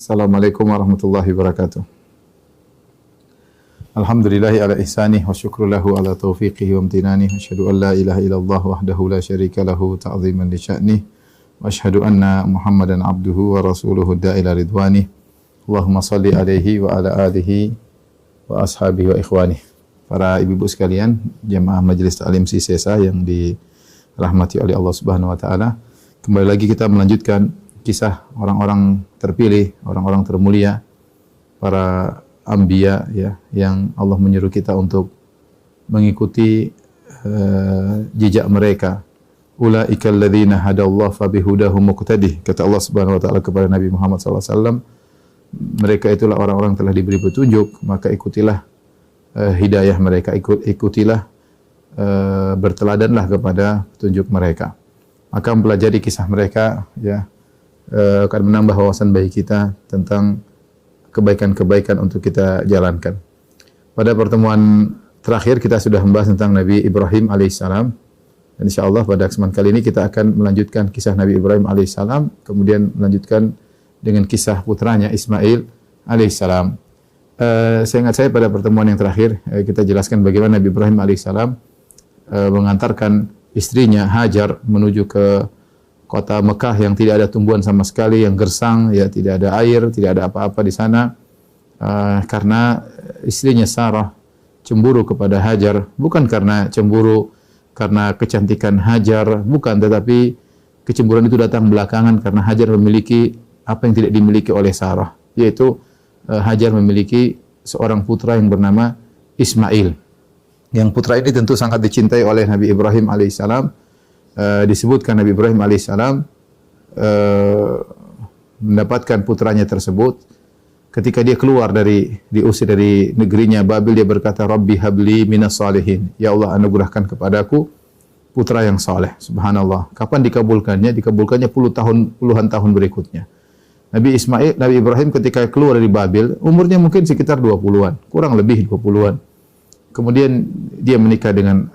Assalamualaikum warahmatullahi wabarakatuh. Alhamdulillahi ala ihsanih wa syukru lahu ala taufiqihi wa amtinanih. Asyhadu an la ilaha illallah wahdahu la syarika lahu ta'ziman li sya'nih. Wa asyhadu anna Muhammadan abduhu wa rasuluhu da'ila ridwanih. Allahumma salli alaihi wa ala alihi wa ashabihi wa ikhwanih. Para ibu-ibu sekalian, jemaah Majelis Ta'lim Sisesa yang dirahmati oleh Allah Subhanahu wa taala. Kembali lagi kita melanjutkan kisah orang-orang terpilih, orang-orang termulia, para anbiya ya, yang Allah menyuruh kita untuk mengikuti jejak mereka. Ulaikal ladzina hadallahu fabihudahum muqtadih. Kata Allah Subhanahu wa taala kepada Nabi Muhammad sallallahu alaihi wasallam, mereka itulah orang-orang yang telah diberi petunjuk, maka ikutilah hidayah mereka, ikutilah berteladanlah kepada petunjuk mereka. Maka mempelajari kisah mereka ya akan menambah wawasan bagi kita tentang kebaikan-kebaikan untuk kita jalankan. Pada pertemuan terakhir kita sudah membahas tentang Nabi Ibrahim alaihissalam, dan insyaallah pada kesempatan kali ini kita akan melanjutkan kisah Nabi Ibrahim alaihissalam, kemudian melanjutkan dengan kisah putranya Ismail alaihissalam. Seingat saya pada pertemuan yang terakhir kita jelaskan bagaimana Nabi Ibrahim alaihissalam mengantarkan istrinya Hajar menuju ke kota Mekah yang tidak ada tumbuhan sama sekali, yang gersang, ya tidak ada air, tidak ada apa-apa di sana, karena istrinya Sarah cemburu kepada Hajar, bukan karena cemburu karena kecantikan Hajar, bukan, tetapi kecemburuan itu datang belakangan karena Hajar memiliki apa yang tidak dimiliki oleh Sarah, yaitu Hajar memiliki seorang putra yang bernama Ismail. Yang putra ini tentu sangat dicintai oleh Nabi Ibrahim alaihissalam. Disebutkan Nabi Ibrahim alaihissalam mendapatkan putranya tersebut ketika dia keluar diusir dari negerinya Babil, dia berkata, Rabbi habli minas salihin. Ya Allah, anugerahkan kepadaku putra yang saleh. Subhanallah. Kapan dikabulkannya? Dikabulkannya puluhan tahun berikutnya. Nabi Ibrahim ketika keluar dari Babil, umurnya mungkin sekitar 20-an, kurang lebih 20-an. Kemudian dia menikah dengan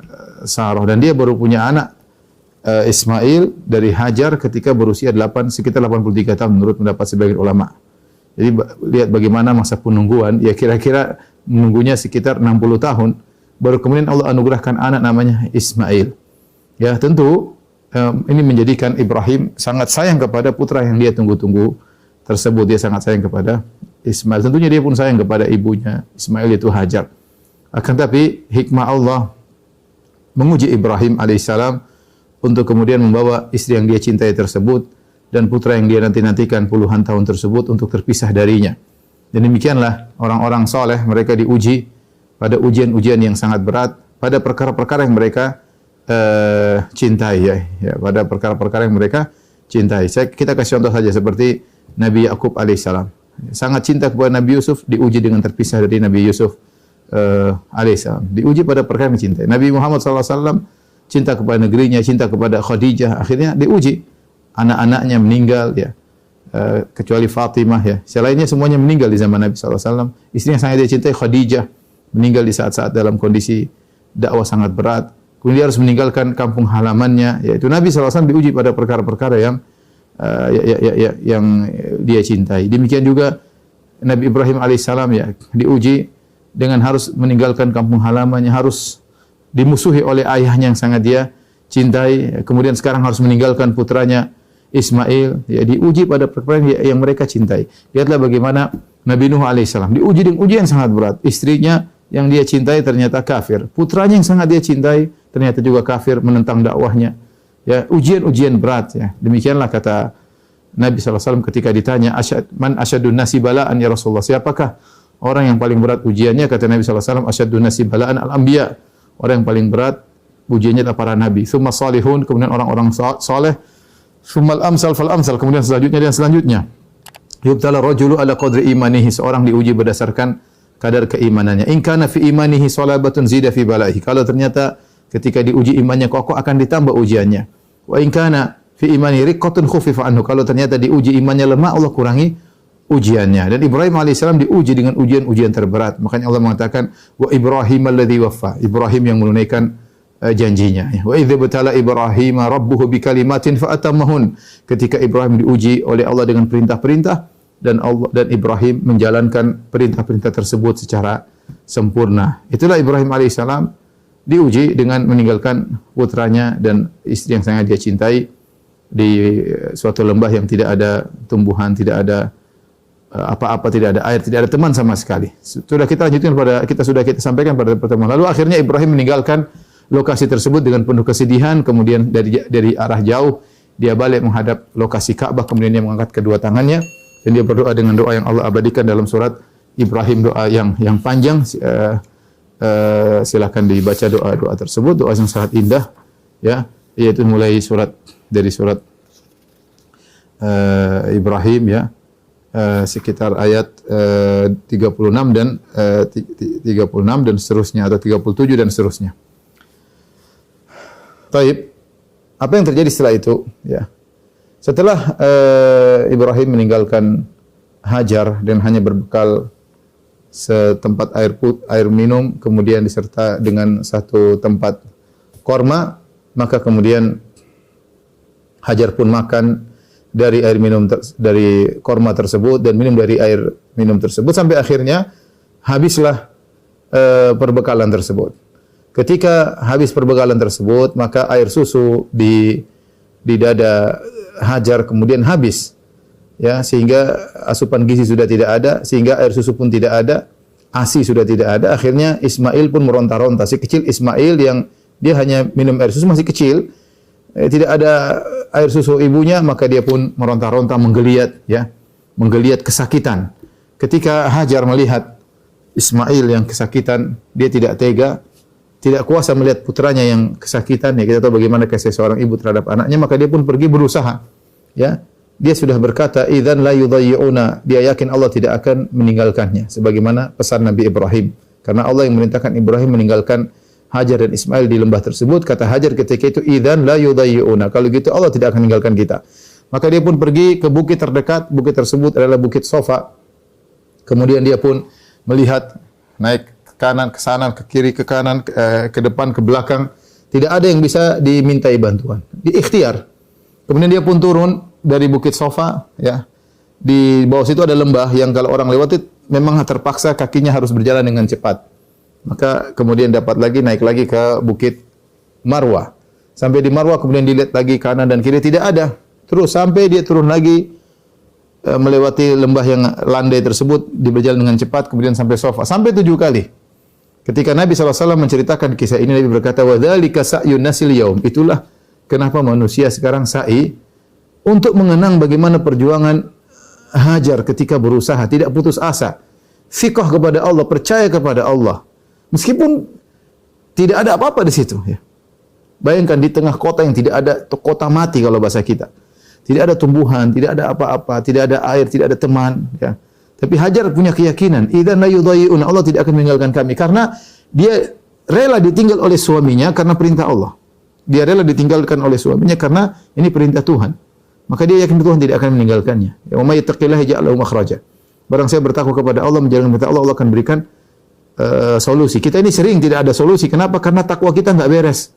Sarah dan dia baru punya anak Ismail dari Hajar ketika berusia sekitar 83 tahun menurut pendapat sebagian ulama. Jadi lihat bagaimana masa penungguan, ya kira-kira menunggunya sekitar 60 tahun baru kemudian Allah anugerahkan anak namanya Ismail. Ya tentu ini menjadikan Ibrahim sangat sayang kepada putra yang dia tunggu-tunggu tersebut. Dia sangat sayang kepada Ismail. Tentunya dia pun sayang kepada ibunya Ismail, yaitu Hajar. Akan tapi hikmah Allah menguji Ibrahim alaihissalam untuk kemudian membawa istri yang dia cintai tersebut dan putra yang dia nanti-nantikan puluhan tahun tersebut untuk terpisah darinya. Dan demikianlah orang-orang soleh, mereka diuji pada ujian-ujian yang sangat berat, pada perkara-perkara yang mereka cintai ya, pada perkara-perkara yang mereka cintai. Kita kasih contoh saja seperti Nabi Yakub alaihissalam. Sangat cinta kepada Nabi Yusuf, diuji dengan terpisah dari Nabi Yusuf alaihissalam. Diuji pada perkara yang cintai. Nabi Muhammad SAW cinta kepada negerinya, cinta kepada Khadijah, akhirnya diuji. Anak-anaknya meninggal ya, kecuali Fatimah ya. Selainnya semuanya meninggal di zaman Nabi SAW. Istri yang sangat dia cintai, Khadijah, meninggal di saat-saat dalam kondisi dakwah sangat berat. Kemudian dia harus meninggalkan kampung halamannya, yaitu Nabi SAW diuji pada perkara-perkara yang dia cintai. Demikian juga Nabi Ibrahim alaihissalam ya, diuji dengan harus meninggalkan kampung halamannya, harus dimusuhi oleh ayahnya yang sangat dia cintai, kemudian sekarang harus meninggalkan putranya Ismail, ya diuji pada perkara yang mereka cintai. Lihatlah bagaimana Nabi Nuh alaihissalam diuji dengan ujian sangat berat. Istrinya yang dia cintai ternyata kafir, putranya yang sangat dia cintai ternyata juga kafir, menentang dakwahnya. Ya, ujian-ujian berat ya. Demikianlah kata Nabi SAW ketika ditanya, man asyadun nasi bala'an ya Rasulullah, siapakah orang yang paling berat ujiannya? Kata Nabi SAW, asyadun nasi bala'an al-anbiya. Orang yang paling berat ujiannya adalah para nabi. Tsumma salihun, kemudian orang-orang saleh. Tsummal amsal fal amsal, kemudian selanjutnya dan selanjutnya. Yubtala rajulu ala qadri imanihi, seorang diuji berdasarkan kadar keimanannya. In kana fi imanihi salabatun zida fi bala'ihi. Kalau ternyata ketika diuji imannya kokoh akan ditambah ujiannya. Wa in kana fi imani riqqatun khuffifa anhu. Kalau ternyata diuji imannya lemah, Allah kurangi ujiannya. Dan Ibrahim alaihissalam diuji dengan ujian-ujian terberat. Makanya Allah mengatakan wa Ibrahim alladzi waffa. Ibrahim yang menunaikan janjinya. Wa idz batala Ibrahim rabbuhu bikalimatin fa atammahun. Ketika Ibrahim diuji oleh Allah dengan perintah-perintah dan Allah dan Ibrahim menjalankan perintah-perintah tersebut secara sempurna. Itulah Ibrahim alaihissalam diuji dengan meninggalkan putranya dan istri yang sangat dia cintai di suatu lembah yang tidak ada tumbuhan, tidak ada apa-apa, tidak ada air, tidak ada teman sama sekali. Sudah kita lanjutkan kita sampaikan pada pertemuan lalu. Akhirnya Ibrahim meninggalkan lokasi tersebut dengan penuh kesedihan. Kemudian dari arah jauh dia balik menghadap lokasi Ka'bah. Kemudian dia mengangkat kedua tangannya dan dia berdoa dengan doa yang Allah abadikan dalam surat Ibrahim, doa yang panjang. Silakan dibaca doa tersebut, doa yang sangat indah, ya, yaitu mulai dari surat Ibrahim, ya, sekitar ayat 36 dan 36 dan seterusnya, atau 37 dan seterusnya. Taib, apa yang terjadi setelah itu? Ya, setelah Ibrahim meninggalkan Hajar dan hanya berbekal setempat air minum, kemudian diserta dengan satu tempat korma, maka kemudian Hajar pun makan dari air minum dari korma tersebut dan minum dari air minum tersebut sampai akhirnya habislah perbekalan tersebut. Ketika habis perbekalan tersebut, maka air susu di dada Hajar kemudian habis. Ya, sehingga asupan gizi sudah tidak ada, sehingga air susu pun tidak ada, ASI sudah tidak ada. Akhirnya Ismail pun meronta-ronta. Si kecil Ismail yang dia hanya minum air susu, masih kecil, tidak ada air susu ibunya, maka dia pun meronta-ronta, menggeliat, ya, menggeliat kesakitan. Ketika Hajar melihat Ismail yang kesakitan, dia tidak tega, tidak kuasa melihat putranya yang kesakitan. Ya, kita tahu bagaimana kasih seorang ibu terhadap anaknya, maka dia pun pergi berusaha, ya. Dia sudah berkata, "Idzan la yudayyi'una." Dia yakin Allah tidak akan meninggalkannya, sebagaimana pesan Nabi Ibrahim. Karena Allah yang merintahkan Ibrahim meninggalkan Hajar dan Ismail di lembah tersebut. Kata Hajar ketika itu, "Idzan la yudayyi'una." Kalau gitu Allah tidak akan meninggalkan kita. Maka dia pun pergi ke bukit terdekat. Bukit tersebut adalah Bukit Sofa. Kemudian dia pun melihat, naik ke kanan, ke sana, ke kiri, ke kanan, ke depan, ke belakang. Tidak ada yang bisa dimintai bantuan. Di ikhtiar. Kemudian dia pun turun dari Bukit Sofa, ya. Di bawah situ ada lembah yang kalau orang lewati memang terpaksa kakinya harus berjalan dengan cepat. Maka kemudian naik lagi ke Bukit Marwah. Sampai di Marwah kemudian dilihat lagi kanan dan kiri tidak ada. Terus sampai dia turun lagi melewati lembah yang landai tersebut, dia berjalan dengan cepat kemudian sampai Sofa. Sampai 7 kali. Ketika Nabi SAW menceritakan kisah ini, Nabi berkata, "Wa dzalika sa'yun nasil yaum." Itulah kenapa manusia sekarang sa'i untuk mengenang bagaimana perjuangan Hajar ketika berusaha, tidak putus asa. Thiqah kepada Allah, percaya kepada Allah. Meskipun tidak ada apa-apa di situ. Ya. Bayangkan di tengah kota yang tidak ada, kota mati kalau bahasa kita. Tidak ada tumbuhan, tidak ada apa-apa, tidak ada air, tidak ada teman. Ya. Tapi Hajar punya keyakinan, idzan la yudayyi'una, Allah tidak akan meninggalkan kami. Karena dia rela ditinggal oleh suaminya karena perintah Allah. Dia rela ditinggalkan oleh suaminya karena ini perintah Tuhan. Maka dia yakin Tuhan tidak akan meninggalkannya. Ya, wa may yattaqillaha yaj'al lahu makhraja. Barang saya bertakwa kepada Allah, menjalankan perintah Allah, Allah akan berikan solusi. Kita ini sering tidak ada solusi. Kenapa? Karena takwa kita enggak beres.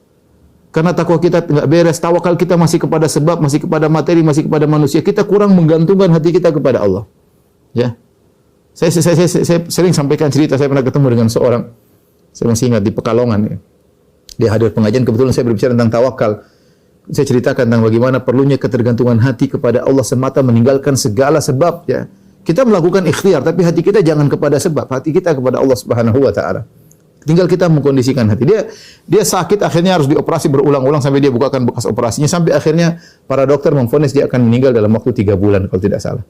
Karena takwa kita enggak beres, tawakal kita masih kepada sebab, masih kepada materi, masih kepada manusia. Kita kurang menggantungkan hati kita kepada Allah. Ya. Saya sering sampaikan cerita, saya pernah ketemu dengan seorang, saya masih ingat di Pekalongan, ya. Dia hadir pengajian, kebetulan saya berbicara tentang tawakal. Saya ceritakan tentang bagaimana perlunya ketergantungan hati kepada Allah semata, meninggalkan segala sebab, ya. Kita melakukan ikhtiar, tapi hati kita jangan kepada sebab, hati kita kepada Allah Subhanahu wa taala. Tinggal kita mengkondisikan hati. Dia sakit, akhirnya harus dioperasi berulang-ulang sampai dia bukakan bekas operasinya, sampai akhirnya para dokter memvonis dia akan meninggal dalam waktu 3 bulan kalau tidak salah.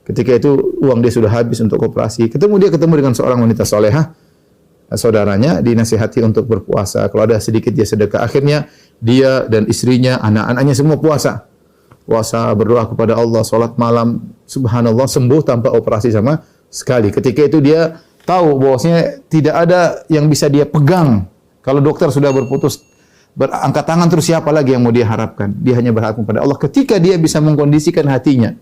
Ketika itu uang dia sudah habis untuk operasi. Ketemu dengan seorang wanita solehah, saudaranya, dinasihati untuk berpuasa. Kalau ada sedikit dia sedekah. Akhirnya dia dan istrinya, anak-anaknya semua puasa. Puasa, berdoa kepada Allah, salat malam, subhanallah, sembuh tanpa operasi sama sekali. Ketika itu dia tahu bahwasanya tidak ada yang bisa dia pegang. Kalau dokter sudah berangkat tangan, terus siapa lagi yang mau dia harapkan? Dia hanya berharap kepada Allah. Ketika dia bisa mengkondisikan hatinya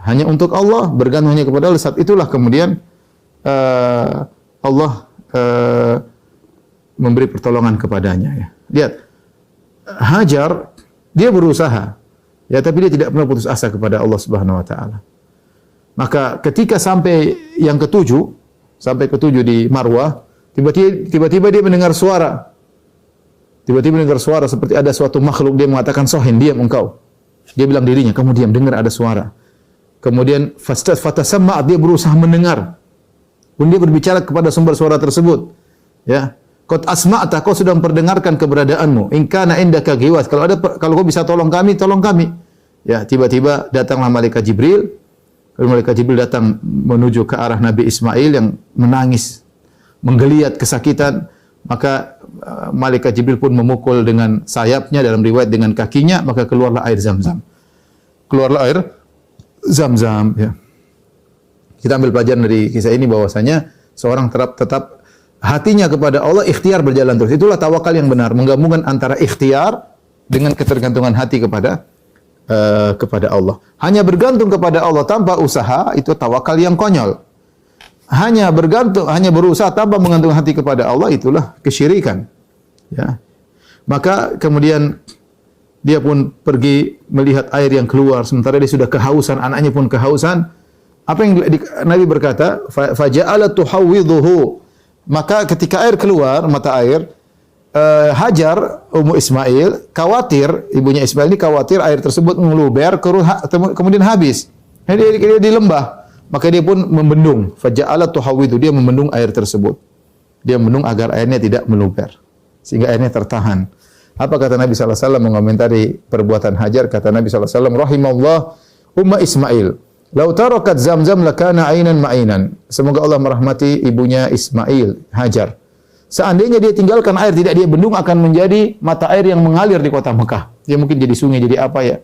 hanya untuk Allah, bergantung hanya kepada Allah, saat itulah kemudian Allah memberi pertolongan kepadanya. Ya. Lihat, Hajar dia berusaha, ya, tapi dia tidak pernah putus asa kepada Allah Subhanahu Wa Taala. Maka ketika sampai yang ketujuh di Marwah, tiba-tiba dia mendengar suara. Tiba-tiba mendengar suara seperti ada suatu makhluk. Dia mengatakan, "Sohin, diam engkau." Dia bilang dirinya, "Kamu diam, dengar ada suara." Kemudian fatasamma'at, dia berusaha mendengar. Pun dia berbicara kepada sumber suara tersebut. Ya, qad asma'ta, kau sudah memperdengarkan keberadaanmu. In kana indaka giwas, kalau kau bisa tolong kami, tolong kami. Ya, tiba-tiba datanglah malaikat Jibril. Lalu malaikat Jibril datang menuju ke arah Nabi Ismail yang menangis, menggeliat kesakitan. Maka malaikat Jibril pun memukul dengan sayapnya, dalam riwayat dengan kakinya, maka keluarlah air Zam-Zam. Keluarlah air Zam-Zam, ya. Kita ambil pelajaran dari kisah ini bahwasanya seorang tetap hatinya kepada Allah, ikhtiar berjalan terus. Itulah tawakal yang benar, menggabungkan antara ikhtiar dengan ketergantungan hati kepada Allah. Hanya bergantung kepada Allah tanpa usaha, itu tawakal yang konyol. Hanya berusaha tanpa mengantung hati kepada Allah, itulah kesyirikan. Ya. Maka kemudian dia pun pergi melihat air yang keluar, sementara dia sudah kehausan, anaknya pun kehausan. Apa yang Nabi berkata, faja'alat tuhawwidhuhu. Maka ketika air keluar, mata air, Hajar, Ummu Ismail, khawatir, ibunya Ismail ini khawatir air tersebut meluber, kemudian habis. Dia di lembah. Maka dia pun membendung. Faja'alat tuhawwidhu, dia membendung air tersebut. Dia membendung agar airnya tidak meluber, sehingga airnya tertahan. Apa kata Nabi SAW mengomentari perbuatan Hajar? Kata Nabi SAW, rahimallah Umma Ismail, lau tarakat Zam-Zam lakana ainan ma'inan. Semoga Allah merahmati ibunya Ismail, Hajar. Seandainya dia tinggalkan air, tidak dia bendung, akan menjadi mata air yang mengalir di kota Mekah. Dia mungkin jadi sungai, jadi apa ya.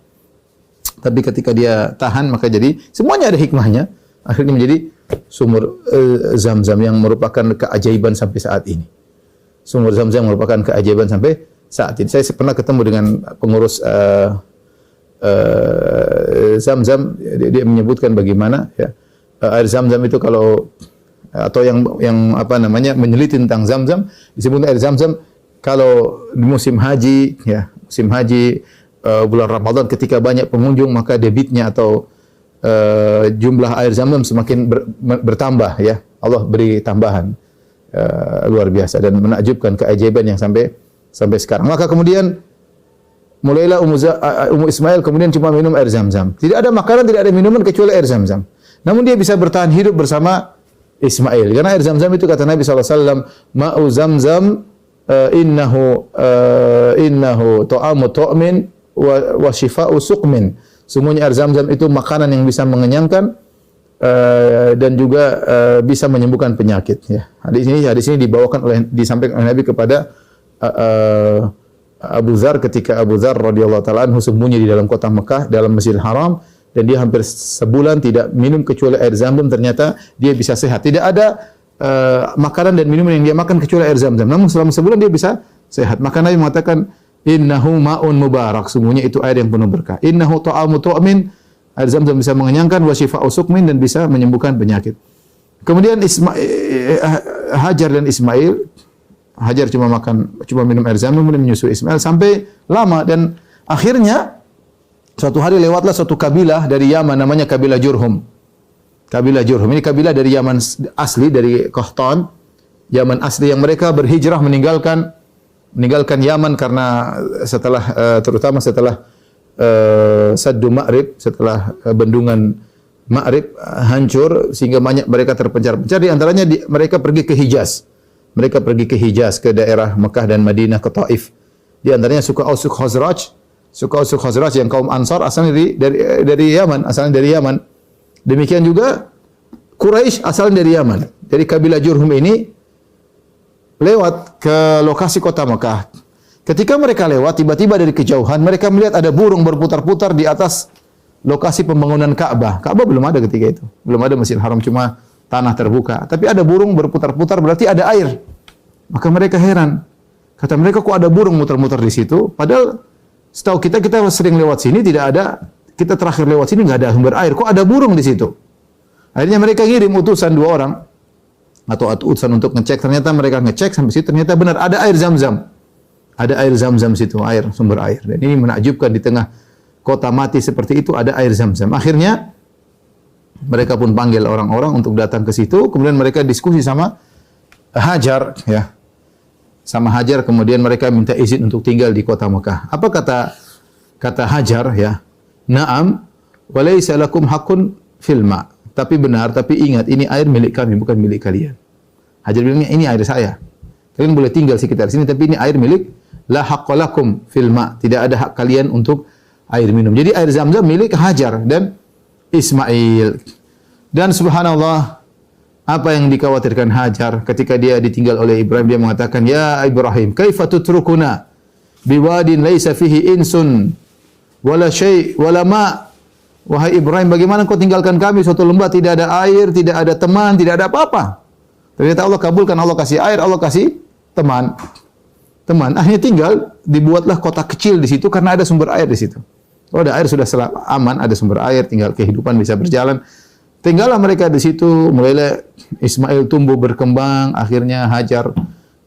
Tapi ketika dia tahan, maka jadi, semuanya ada hikmahnya. Akhirnya menjadi sumur Zam-Zam yang merupakan keajaiban sampai saat ini. Sumur Zam-Zam merupakan keajaiban sampai saat ini. Saya pernah ketemu dengan pengurus Zam-Zam, dia menyebutkan bagaimana ya, air Zam-Zam itu kalau atau yang apa namanya meneliti tentang Zam-Zam, disebut air Zam-Zam kalau di musim haji ya, musim haji bulan Ramadan ketika banyak pengunjung, maka debitnya atau jumlah air Zam-Zam semakin bertambah ya. Allah beri tambahan luar biasa dan menakjubkan, keajaiban yang sampai sekarang. Maka kemudian mulailah Ummu Ismail kemudian cuma minum air Zam-Zam. Tidak ada makanan, tidak ada minuman kecuali air Zam-Zam. Namun dia bisa bertahan hidup bersama Ismail. Karena air Zam-Zam itu kata Nabi SAW, ma'u Zam-Zam innahu ta'amu tu'min wa shifa'u suqmin. Semuanya air Zam-Zam itu makanan yang bisa mengenyangkan dan juga bisa menyembuhkan penyakit. Ya. Hadis ini disampaikan oleh Nabi kepada Abu Dzar ketika Abu Dzar radhiyallahu taala anhu sembunyi di dalam kota Mekah dalam Masjidil Haram dan dia hampir sebulan tidak minum kecuali air Zam-Zam. Ternyata dia bisa sehat. Tidak ada makanan dan minuman yang dia makan kecuali air Zam-Zam. Namun selama sebulan dia bisa sehat. Maka Nabi mengatakan innahu ma'un mubarak, sungguhnya itu air yang penuh berkah. Innahu ta'amu tu'min, air Zam-Zam bisa mengenyangkan, wa shifa'u suqmin, dan bisa menyembuhkan penyakit. Kemudian Hajar dan Ismail, Hajar cuma minum air Zam-Zam, kemudian menyusui Ismail sampai lama, dan akhirnya suatu hari lewatlah suatu kabilah dari Yaman namanya kabilah Jurhum. Kabilah Jurhum ini kabilah dari Yaman asli, dari Qahtan, Yaman asli, yang mereka berhijrah meninggalkan Yaman karena terutama setelah Saddu Ma'rib, setelah bendungan Ma'rib hancur sehingga banyak mereka terpencar-pencar. Di antaranya mereka pergi ke Hijaz. Mereka pergi ke Hijaz, ke daerah Mekah dan Madinah, ke Taif. Di antaranya suku Aus Khazraj yang kaum Ansar asalnya dari Yaman, asalnya dari Yaman. Demikian juga Quraisy asalnya dari Yaman. Jadi kabilah Jurhum ini lewat ke lokasi kota Mekah. Ketika mereka lewat, tiba-tiba dari kejauhan mereka melihat ada burung berputar-putar di atas lokasi pembangunan Ka'bah. Ka'bah belum ada ketika itu. Belum ada Masjidil Haram, cuma tanah terbuka. Tapi ada burung berputar-putar, berarti ada air. Maka mereka heran. Kata mereka, kok ada burung muter-muter di situ? Padahal setahu kita sering lewat sini, tidak ada. Kita terakhir lewat sini nggak ada sumber air. Kok ada burung di situ? Akhirnya mereka ngirim utusan 2 orang atau utusan untuk ngecek. Ternyata mereka ngecek sampai situ, ternyata benar ada air Zam-Zam. Ada air Zam-Zam situ, sumber air. Dan ini menakjubkan, di tengah kota mati seperti itu ada air Zam-Zam. Akhirnya Mereka pun panggil orang-orang untuk datang ke situ. Kemudian mereka diskusi sama Hajar, ya. Sama Hajar, kemudian mereka minta izin untuk tinggal di kota Mekah. Apa kata Hajar, ya? Naam, wa laisa lakum haqqun fil ma'. Tapi benar, tapi ingat ini air milik kami, bukan milik kalian. Hajar bilangnya ini air saya. Kalian boleh tinggal sekitar sini, tapi ini air milik la haqqa lakum fil ma'. Tidak ada hak kalian untuk air minum. Jadi air Zam-Zam milik Hajar dan Ismail. Dan subhanallah, apa yang dikhawatirkan Hajar ketika dia ditinggal oleh Ibrahim, dia mengatakan, "Ya Ibrahim, kaifa tutrukuna biwadin laisa fihi insun wala syai' wala ma." Wahai Ibrahim, bagaimana kau tinggalkan kami suatu lembah tidak ada air, tidak ada teman, tidak ada apa-apa. Ternyata Allah kabulkan, Allah kasih air, Allah kasih teman. Akhirnya tinggal, dibuatlah kota kecil di situ karena ada sumber air di situ. Kalau ada air sudah aman, ada sumber air, tinggal kehidupan bisa berjalan. Tinggallah mereka di situ, mulailah Ismail tumbuh berkembang, akhirnya Hajar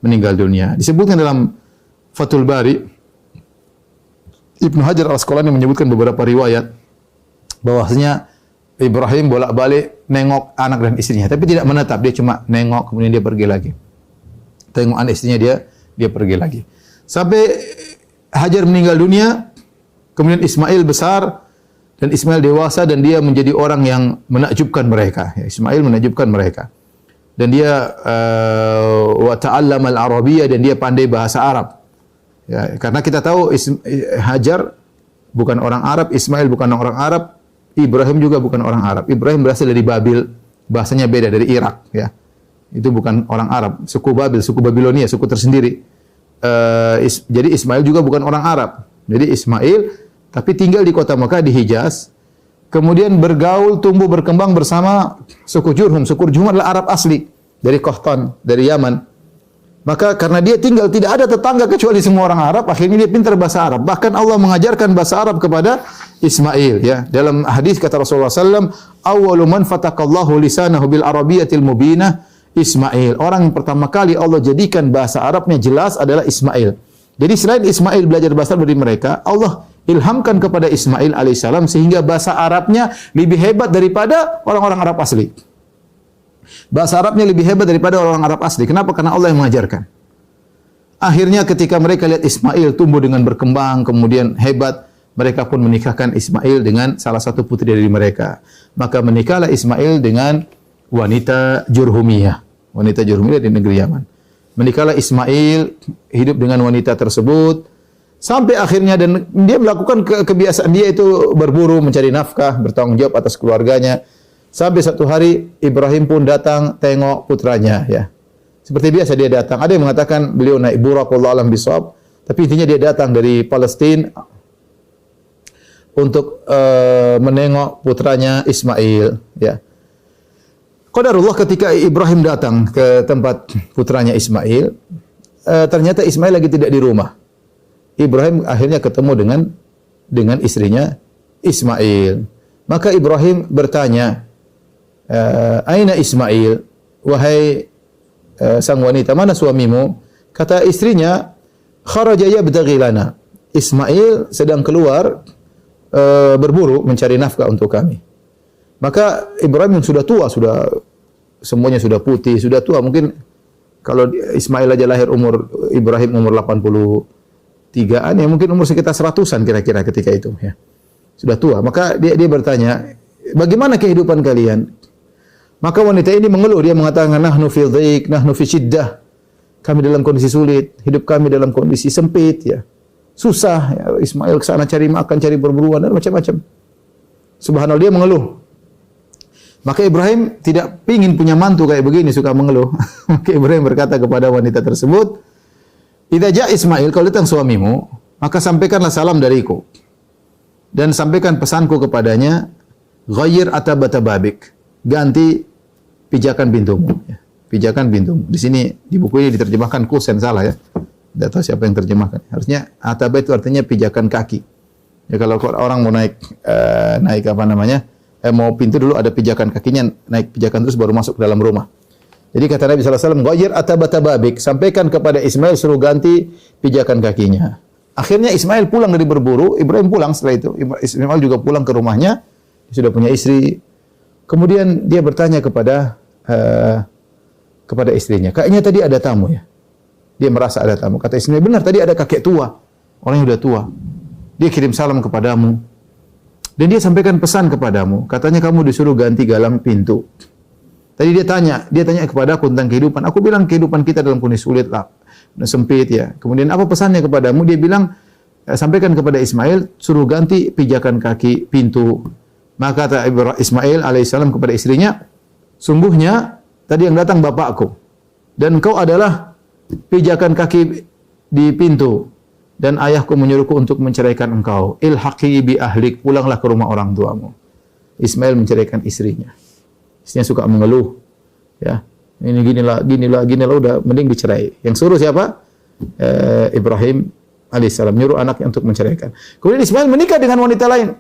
meninggal dunia. Disebutkan dalam Fathul Bari, Ibnu Hajar Al-Asqalani menyebutkan beberapa riwayat bahwasanya Ibrahim bolak-balik nengok anak dan istrinya, tapi tidak menetap, dia cuma nengok kemudian dia pergi lagi. Tengok anak istrinya, dia pergi lagi. Sampai Hajar meninggal dunia, kemudian Ismail besar dan Ismail dewasa dan dia menjadi orang yang menakjubkan mereka. Ya, Ismail menakjubkan mereka. Dan dia wa ta'allama al-arabiyyah, dan dia pandai bahasa Arab. Ya, karena kita tahu Hajar bukan orang Arab, Ismail bukan orang Arab, Ibrahim juga bukan orang Arab. Ibrahim berasal dari Babil, bahasanya beda, dari Irak, ya. Itu bukan orang Arab, suku Babil, suku Babilonia, suku tersendiri. Jadi Ismail juga bukan orang Arab. Jadi Ismail tapi tinggal di kota Mekah di Hijaz. Kemudian bergaul, tumbuh berkembang bersama suku Jurhum. Suku Jurhum adalah Arab asli dari Qahtan, dari Yaman. Maka karena dia tinggal tidak ada tetangga kecuali semua orang Arab, akhirnya dia pintar bahasa Arab. Bahkan Allah mengajarkan bahasa Arab kepada Ismail, ya. Dalam hadis kata Rasulullah sallallahu alaihi wasallam, "Awwalu man fatakallahu lisanahu bil arabiyyatil mubinah Ismail." Orang yang pertama kali Allah jadikan bahasa Arabnya jelas adalah Ismail. Jadi selain Ismail belajar bahasa Arab dari mereka, Allah ilhamkan kepada Ismail alaihissalam sehingga bahasa Arabnya lebih hebat daripada orang-orang Arab asli. Bahasa Arabnya lebih hebat daripada orang Arab asli. Kenapa? Karena Allah yang mengajarkan. Akhirnya ketika mereka lihat Ismail tumbuh dengan berkembang, kemudian hebat, mereka pun menikahkan Ismail dengan salah satu putri dari mereka. Maka menikahlah Ismail dengan wanita Jurhumiyah. Wanita Jurhumiyah di negeri Yaman. Menikahlah Ismail, hidup dengan wanita tersebut, sampai akhirnya, dan dia melakukan kebiasaan dia itu berburu, mencari nafkah, bertanggung jawab atas keluarganya. Sampai satu hari Ibrahim pun datang tengok putranya, ya. Seperti biasa dia datang. Ada yang mengatakan beliau naik burak, wallahu a'lam bishawab, tapi intinya dia datang dari Palestina untuk menengok putranya Ismail, ya. Qadarullah ketika Ibrahim datang ke tempat putranya Ismail, ternyata Ismail lagi tidak di rumah. Ibrahim akhirnya ketemu dengan istrinya Ismail. Maka Ibrahim bertanya, "Aina Ismail?" Wahai sang wanita, mana suamimu? Kata istrinya, "Kharaja yabtaghi lana." Ismail sedang keluar berburu mencari nafkah untuk kami. Maka Ibrahim yang sudah tua, semuanya sudah putih, sudah tua. Mungkin kalau Ismail aja lahir Ibrahim umur 83-an, ya mungkin umur sekitar 100-an kira-kira ketika itu, ya. Sudah tua. Maka dia bertanya, "Bagaimana kehidupan kalian?" Maka wanita ini mengeluh, dia mengatakan, "Nahnu fi dhiq, nahnu fi syiddah." Kami dalam kondisi sulit, hidup kami dalam kondisi sempit, ya. Susah, ya. Ismail ke sana cari makan, cari perburuan dan macam-macam. Subhanallah, dia mengeluh. Maka Ibrahim tidak pingin punya mantu kayak begini, suka mengeluh. Maka Ibrahim berkata kepada wanita tersebut, "Idza ja' Ismail, kalau datang suamimu, maka sampaikanlah salam dariku. Dan sampaikan pesanku kepadanya, ghayyir atabata babik." Ganti pijakan pintumu. Ya. Pijakan pintumu. Di sini, di buku ini diterjemahkan kusen, salah ya. Tidak tahu siapa yang terjemahkan. Harusnya ataba itu artinya pijakan kaki. Ya, kalau orang mau naik apa namanya, mau pintu dulu ada pijakan kakinya, naik pijakan terus baru masuk ke dalam rumah. Jadi kata Nabi sallallahu alaihi wasallam, "Ghayyir atabata babik." Sampaikan kepada Ismail suruh ganti pijakan kakinya. Akhirnya Ismail pulang dari berburu, Ibrahim pulang setelah itu. Ismail juga pulang ke rumahnya, dia sudah punya istri. Kemudian dia bertanya kepada istrinya, kayaknya tadi ada tamu ya. Dia merasa ada tamu. Kata istrinya, benar tadi ada kakek tua, orang yang sudah tua. Dia kirim salam kepadamu. Dan dia sampaikan pesan kepadamu. Katanya kamu disuruh ganti galang pintu. Tadi dia tanya kepada aku tentang kehidupan. Aku bilang kehidupan kita dalam kondisi sulit lah, sempit ya. Kemudian apa pesannya kepadamu? Dia bilang, sampaikan kepada Ismail, suruh ganti pijakan kaki pintu. Maka kata Ismail alaihissalam kepada istrinya, sungguhnya tadi yang datang bapakku, dan engkau adalah pijakan kaki di pintu, dan ayahku menyuruhku untuk menceraikan engkau. Ilhaqi bi ahlik, pulanglah ke rumah orang tuamu. Ismail menceraikan istrinya. Istrinya suka mengeluh, ya. Ini ginilah, udah mending dicerai. Yang suruh siapa? Ibrahim alaihissalam nyuruh anaknya untuk menceraikan. Kemudian Ismail menikah dengan wanita lain.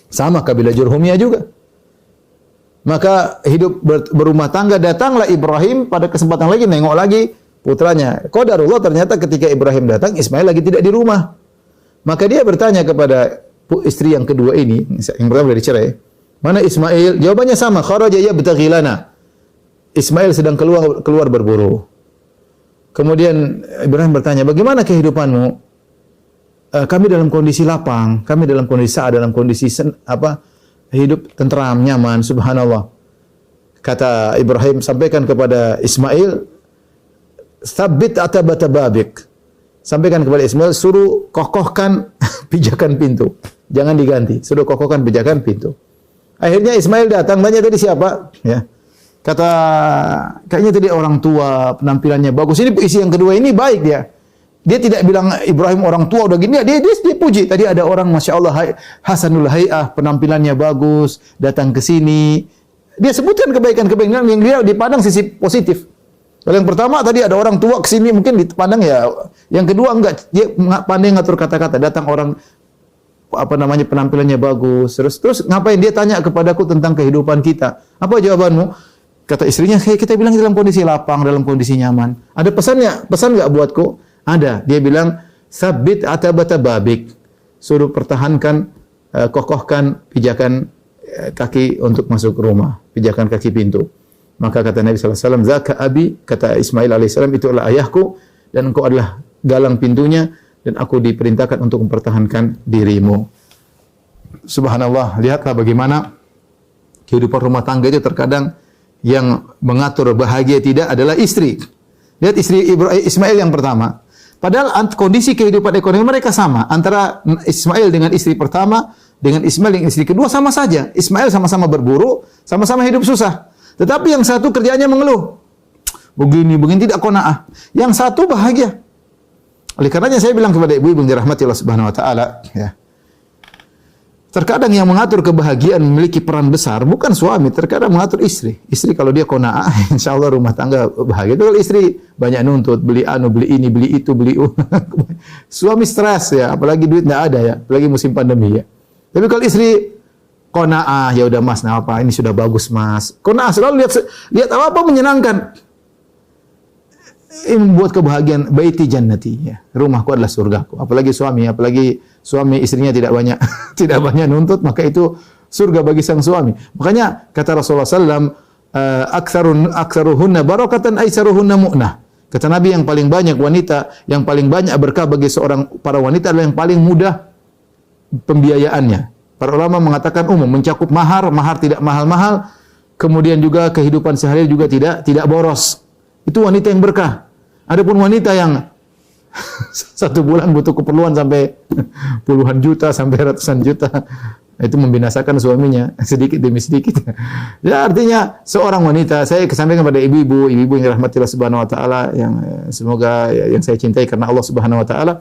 Sama kabilah Jurhumiyah juga. Maka hidup berumah tangga. Datanglah Ibrahim pada kesempatan lagi nengok lagi putranya. Qadarullah ternyata ketika Ibrahim datang, Ismail lagi tidak di rumah. Maka dia bertanya kepada istri yang kedua ini, yang pertama dari cerai, mana Ismail? Jawabannya sama, kharaja yabtaghi lana. Ismail sedang keluar berburu. Kemudian Ibrahim bertanya, bagaimana kehidupanmu? Kami dalam kondisi lapang, kami dalam kondisi dalam kondisi hidup tentram, nyaman, subhanallah. Kata Ibrahim, sampaikan kepada Ismail, tsabbit atabata babik. Sampaikan kepada Ismail, suruh kokohkan pijakan pintu. Jangan diganti, suruh kokohkan pijakan pintu. Akhirnya Ismail datang, tanya tadi siapa? Ya. Kata, kayaknya tadi orang tua, penampilannya bagus. Ini isi yang kedua ini baik dia. Dia tidak bilang Ibrahim orang tua udah gini, dia puji. Tadi ada orang Masya Allah hasanul hay'ah, penampilannya bagus, datang ke sini. Dia sebutkan kebaikan-kebaikan yang dia dipandang sisi positif. Kalau yang pertama tadi ada orang tua ke sini mungkin dipandang ya. Yang kedua enggak, dia pandai ngatur kata-kata. Datang orang penampilannya bagus. Terus ngapain dia tanya kepadaku tentang kehidupan kita? Apa jawabanmu? Kata istrinya, kita bilang dalam kondisi lapang, dalam kondisi nyaman. Ada pesannya? Pesan enggak buatku? Ada. Dia bilang, sabit atabata babik. Suruh pertahankan, kokohkan pijakan kaki untuk masuk ke rumah. Pijakan kaki pintu. Maka kata Nabi SAW, zaka abi, kata Ismail AS, itu adalah ayahku, dan engkau adalah galang pintunya, dan aku diperintahkan untuk mempertahankan dirimu. Subhanallah, lihatlah bagaimana kehidupan rumah tangga itu terkadang yang mengatur bahagia tidak adalah istri. Lihat istri Ismail yang pertama. Padahal kondisi kehidupan ekonomi mereka sama. Antara Ismail dengan istri pertama, dengan Ismail dengan istri kedua sama saja. Ismail sama-sama berburu, sama-sama hidup susah. Tetapi yang satu kerjanya mengeluh. Begini tidak qanaah. Yang satu bahagia. Oleh karenanya saya bilang kepada ibu-ibu yang dirahmati Allah Subhanahu wa taala, ya. Terkadang yang mengatur kebahagiaan memiliki peran besar bukan suami, terkadang mengatur istri. Istri kalau dia qanaah, insyaallah rumah tangga bahagia. Kalau istri banyak nuntut, beli ini, beli itu, suami stres ya, apalagi duit enggak ada ya, apalagi musim pandemi ya. Tapi kalau istri qanaah, ya udah Mas, nah apa ini sudah bagus Mas. Qanaah selalu lihat apa menyenangkan. Ini membuat kebahagiaan, baiti jannati ya. Rumahku adalah surgaku. Apalagi suami istrinya tidak banyak nuntut, maka itu surga bagi sang suami. Makanya kata Rasulullah sallallahu aktsaruhunna barakatan aisaruhunna mu'nah. Kata Nabi yang paling banyak wanita, yang paling banyak berkah bagi para wanita adalah yang paling mudah pembiayaannya. Para ulama mengatakan umum, mencakup mahar tidak mahal-mahal, kemudian juga kehidupan sehari juga tidak boros. Itu wanita yang berkah. Adapun wanita yang satu bulan butuh keperluan sampai puluhan juta sampai ratusan juta, itu membinasakan suaminya sedikit demi sedikit. Ya artinya seorang wanita, saya kesampaikan kepada ibu-ibu yang dirahmati Allah Subhanahu wa taala, yang semoga yang saya cintai karena Allah Subhanahu wa taala,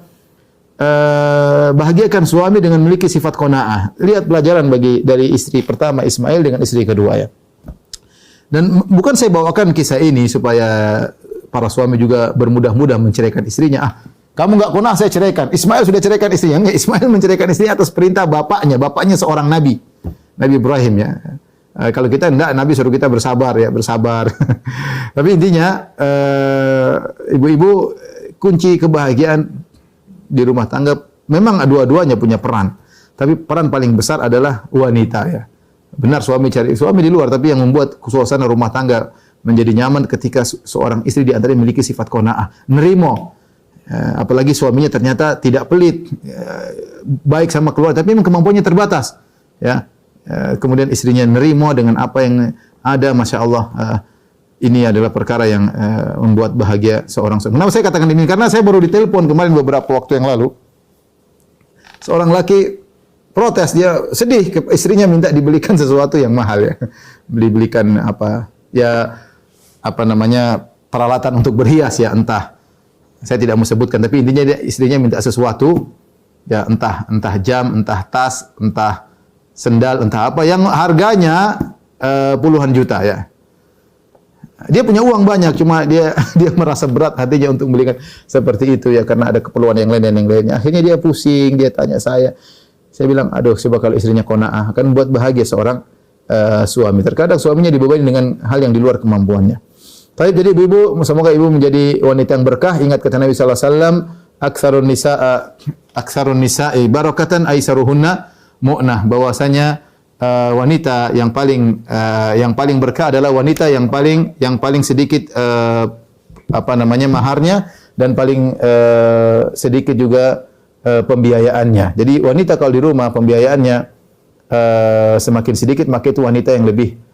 bahagiakan suami dengan memiliki sifat qanaah. Lihat pelajaran dari istri pertama Ismail dengan istri kedua ya. Dan bukan saya bawakan kisah ini supaya para suami juga bermudah-mudah menceraikan istrinya. Kamu enggak qanaah, saya ceraikan. Ismail sudah ceraikan istrinya. Enggak, Ismail menceraikan istrinya atas perintah bapaknya. Bapaknya seorang nabi. Nabi Ibrahim ya. Kalau kita enggak, Nabi suruh kita bersabar ya, bersabar. Tapi intinya ibu-ibu, kunci kebahagiaan di rumah tangga memang dua-duanya punya peran. Tapi peran paling besar adalah wanita ya. Benar suami cari suami di luar, tapi yang membuat suasana rumah tangga menjadi nyaman ketika seorang istri di antara memiliki sifat qanaah, nerimo. Apalagi suaminya ternyata tidak pelit, baik sama keluarga, tapi memang kemampuannya terbatas. Ya, kemudian istrinya nerimo dengan apa yang ada, masya Allah. Ini adalah perkara yang membuat bahagia seorang suami. Kenapa saya katakan ini? Karena saya baru ditelepon kemarin beberapa waktu yang lalu. Seorang laki protes, dia sedih, istrinya minta dibelikan sesuatu yang mahal ya. Dibelikan peralatan untuk berhias ya, entah. Saya tidak mau sebutkan, tapi intinya istrinya minta sesuatu ya, entah jam, entah tas, entah sendal, entah apa yang harganya puluhan juta ya. Dia punya uang banyak, cuma dia merasa berat hatinya untuk membelikan seperti itu ya, karena ada keperluan yang lain dan yang lainnya. Akhirnya dia pusing, dia tanya saya. Saya bilang, aduh, coba kalau istrinya qanaah akan buat bahagia seorang suami. Terkadang suaminya dibebani dengan hal yang di luar kemampuannya. Tapi jadi ibu, semoga ibu menjadi wanita yang berkah. Ingat kata Nabi sallallahu alaihi wasallam, aktsarun nisa'i barakatan aisaruhunna mu'nah, bahwasanya wanita yang paling berkah adalah wanita yang paling sedikit maharnya, dan paling sedikit juga pembiayaannya. Jadi wanita kalau di rumah pembiayaannya semakin sedikit, maka itu wanita yang lebih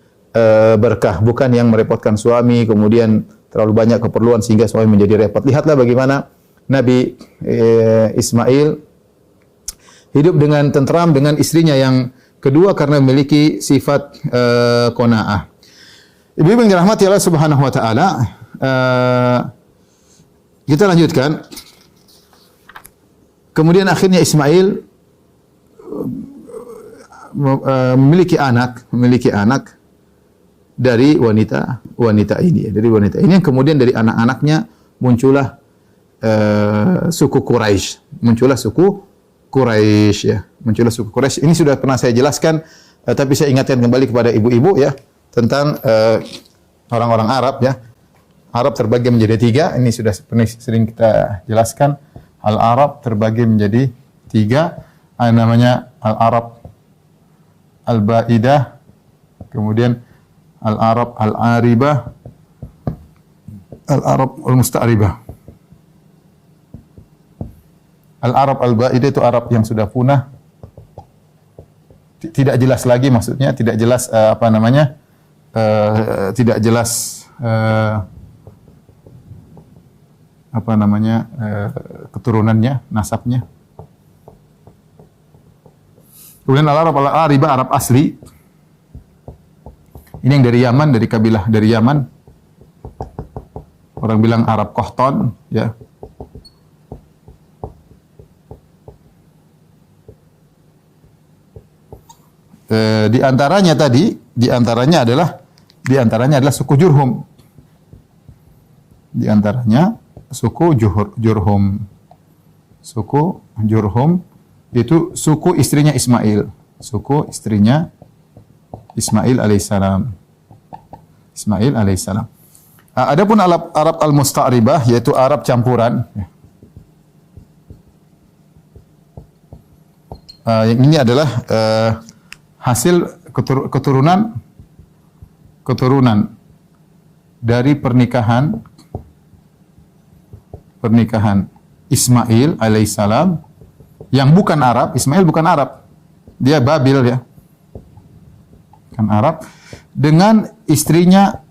berkah, bukan yang merepotkan suami kemudian terlalu banyak keperluan sehingga suami menjadi repot. Lihatlah bagaimana Nabi Ismail hidup dengan tentram dengan istrinya yang kedua karena memiliki sifat qanaah. Ibu-ibu yang dirahmati Allah Subhanahu wa taala, kita lanjutkan. Kemudian akhirnya Ismail memiliki anak dari wanita ini, yang kemudian dari anak-anaknya muncullah suku Quraisy ya. Muncullah suku Quraisy. Ini sudah pernah saya jelaskan, tapi saya ingatkan kembali kepada ibu-ibu ya, tentang orang-orang Arab ya. Arab terbagi menjadi tiga. Ini sudah sering kita jelaskan. Al-Arab terbagi menjadi tiga. Namanya Al-Arab Al-Ba'idah, kemudian Al-Arab Al-Aribah, Al-Arab Al-Musta'ribah. Al-Arab Al-Ba'idah itu Arab yang sudah punah. Tidak jelas lagi, maksudnya tidak jelas tidak jelas keturunannya, nasabnya. Kemudian Al-Arab Al-Aribah, Arab asli. Ini yang dari Yaman, dari kabilah dari Yaman. Orang bilang Arab Qahtan, ya. Di antaranya adalah suku Jurhum. Di antaranya suku Jurhum. Suku Jurhum itu suku istrinya Ismail. Suku istrinya Ismail alaihissalam. Adapun Arab al-Musta'ribah yaitu Arab campuran. Yang ini adalah hasil keturunan dari pernikahan Ismail alaihissalam yang bukan Arab. Ismail bukan Arab, dia Babil ya, kan Arab, dengan istrinya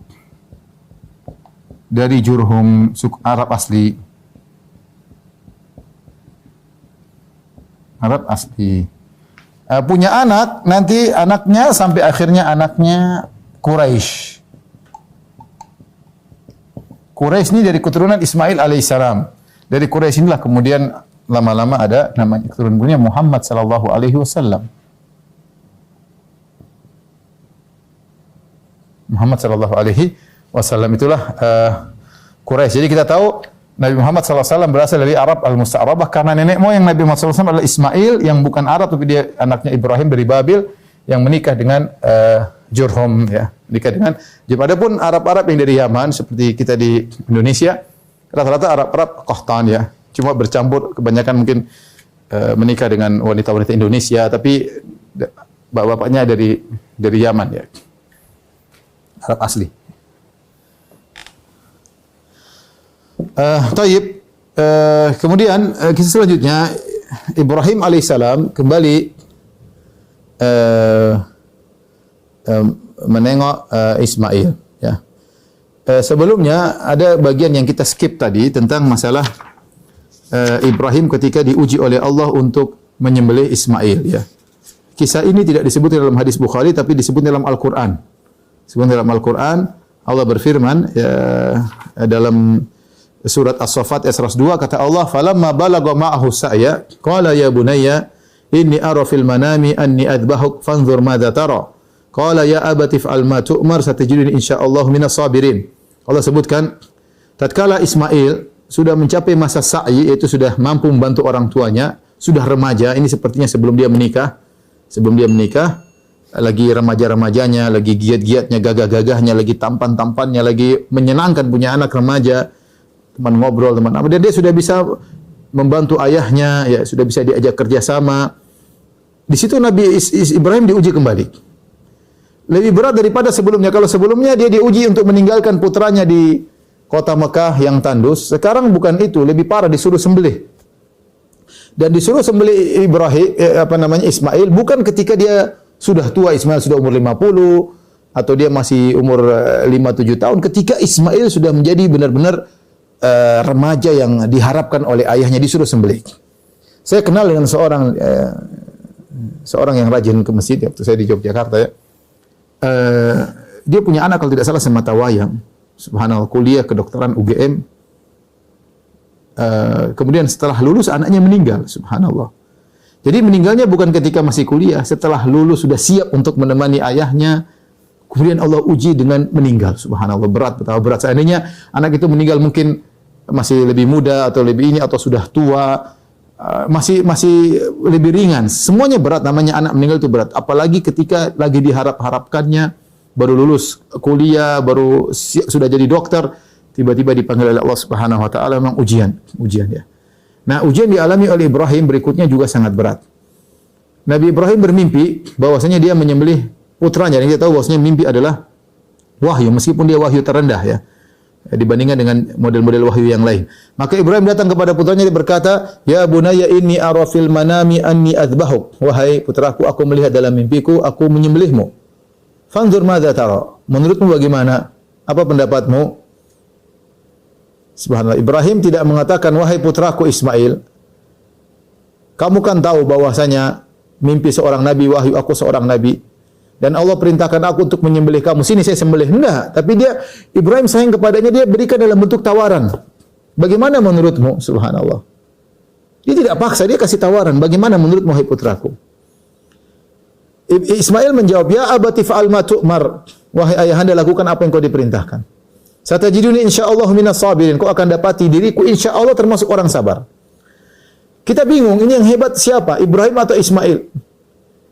dari Jurhum, suku Arab asli. Arab asli. Punya anak, nanti anaknya sampai akhirnya anaknya Quraisy. Quraisy ini dari keturunan Ismail alaihissalam. Dari Quraisy inilah kemudian lama-lama ada namanya keturunannya Muhammad sallallahu alaihi wasallam. Muhammad sallallahu alaihi wasallam itulah Quraisy. Jadi kita tahu Nabi Muhammad sallallahu alaihi wasallam berasal dari Arab al-Musta'rabah karena nenek moyang Nabi Muhammad sallallahu alaihi wasallam adalah Ismail yang bukan Arab, tapi dia anaknya Ibrahim dari Babil yang menikah dengan Jurhum ya. Menikah dengan adapun Arab-Arab yang dari Yaman seperti kita di Indonesia, rata-rata Arab-Arab Qahtan ya. Cuma bercampur, kebanyakan mungkin menikah dengan wanita-wanita Indonesia, tapi bapak-bapaknya dari dari Yaman ya. Arab asli. Taib. Kemudian kisah selanjutnya Ibrahim alaihissalam kembali menengok Ismail. Ya. Sebelumnya ada bagian yang kita skip tadi tentang masalah Ibrahim ketika diuji oleh Allah untuk menyembelih Ismail. Ya. Kisah ini tidak disebut dalam hadis Bukhari, tapi disebut dalam Al-Quran. Disebut dalam Al-Quran, Allah berfirman ya, dalam surat As-Saffat ayat 102 kata Allah, "Falamma balagha ma'ahu sa'ya, qala ya bunayya inni ara fil manami anni adbahuk fanzur madza tara." Qala ya abati fa'al ma tu'mar satajiduni insyaallah minas sabirin. Allah sebutkan tatkala Ismail sudah mencapai masa sa'i, yaitu sudah mampu membantu orang tuanya, sudah remaja, ini sepertinya sebelum dia menikah, lagi remaja-remajanya, lagi giat-giatnya, gagah-gagahnya, lagi tampan-tampannya, lagi menyenangkan punya anak remaja, teman ngobrol, teman apa, dan dia sudah bisa membantu ayahnya, ya sudah bisa diajak kerjasama. Di situ Nabi Ibrahim diuji kembali. Lebih berat daripada sebelumnya. Kalau sebelumnya dia diuji untuk meninggalkan putranya di kota Mekah yang tandus, sekarang bukan itu, lebih parah, disuruh sembelih. Dan disuruh sembelih Ismail bukan ketika dia sudah tua, Ismail sudah umur 50 atau dia masih umur 5-7 tahun, ketika Ismail sudah menjadi benar-benar remaja yang diharapkan oleh ayahnya, disuruh sembelih. Saya kenal dengan seorang yang rajin ke masjid waktu saya di Yogyakarta ya. Dia punya anak kalau tidak salah semata wayang. Subhanallah, kuliah kedokteran UGM. Kemudian setelah lulus anaknya meninggal, subhanallah. Jadi meninggalnya bukan ketika masih kuliah, setelah lulus sudah siap untuk menemani ayahnya, kemudian Allah uji dengan meninggal, subhanallah, berat, betapa berat. Seandainya anak itu meninggal mungkin masih lebih muda atau lebih ini atau sudah tua, masih lebih ringan. Semuanya berat, namanya anak meninggal itu berat. Apalagi ketika lagi diharap-harapkannya, baru lulus kuliah, baru sudah jadi dokter, tiba-tiba dipanggil oleh Allah Subhanahu wa taala, memang ujian ya. Nah, ujian dialami oleh Ibrahim berikutnya juga sangat berat. Nabi Ibrahim bermimpi bahwasanya dia menyembelih putranya, dan kita tahu bahwasanya mimpi adalah wahyu, meskipun dia wahyu terendah ya, dibandingkan dengan model-model wahyu yang lain. Maka Ibrahim datang kepada putranya, dia berkata, "Ya bunayya inni ara fil manami anni adbahuk." Wahai putraku, aku melihat dalam mimpiku aku menyembelihmu. Fanzur madza tara. Menurutmu bagaimana? Apa pendapatmu? Subhanallah, Ibrahim tidak mengatakan, "Wahai putraku Ismail, kamu kan tahu bahwasanya mimpi seorang nabi, wahyu aku seorang nabi, dan Allah perintahkan aku untuk menyembelih kamu. Sini saya sembelih." Enggak, tapi Ibrahim sayang kepadanya, dia berikan dalam bentuk tawaran. Bagaimana menurutmu? Subhanallah. Dia tidak paksa, dia kasih tawaran. Bagaimana menurutmu, wahai putraku? Ismail menjawab, "Ya abati fa'al ma tu'mar." Wahai ayahanda, lakukan apa yang kau diperintahkan. Satajiduni insyaallah minas sabirin. Kau akan dapati diriku insyaallah termasuk orang sabar. Kita bingung, ini yang hebat siapa? Ibrahim atau Ismail?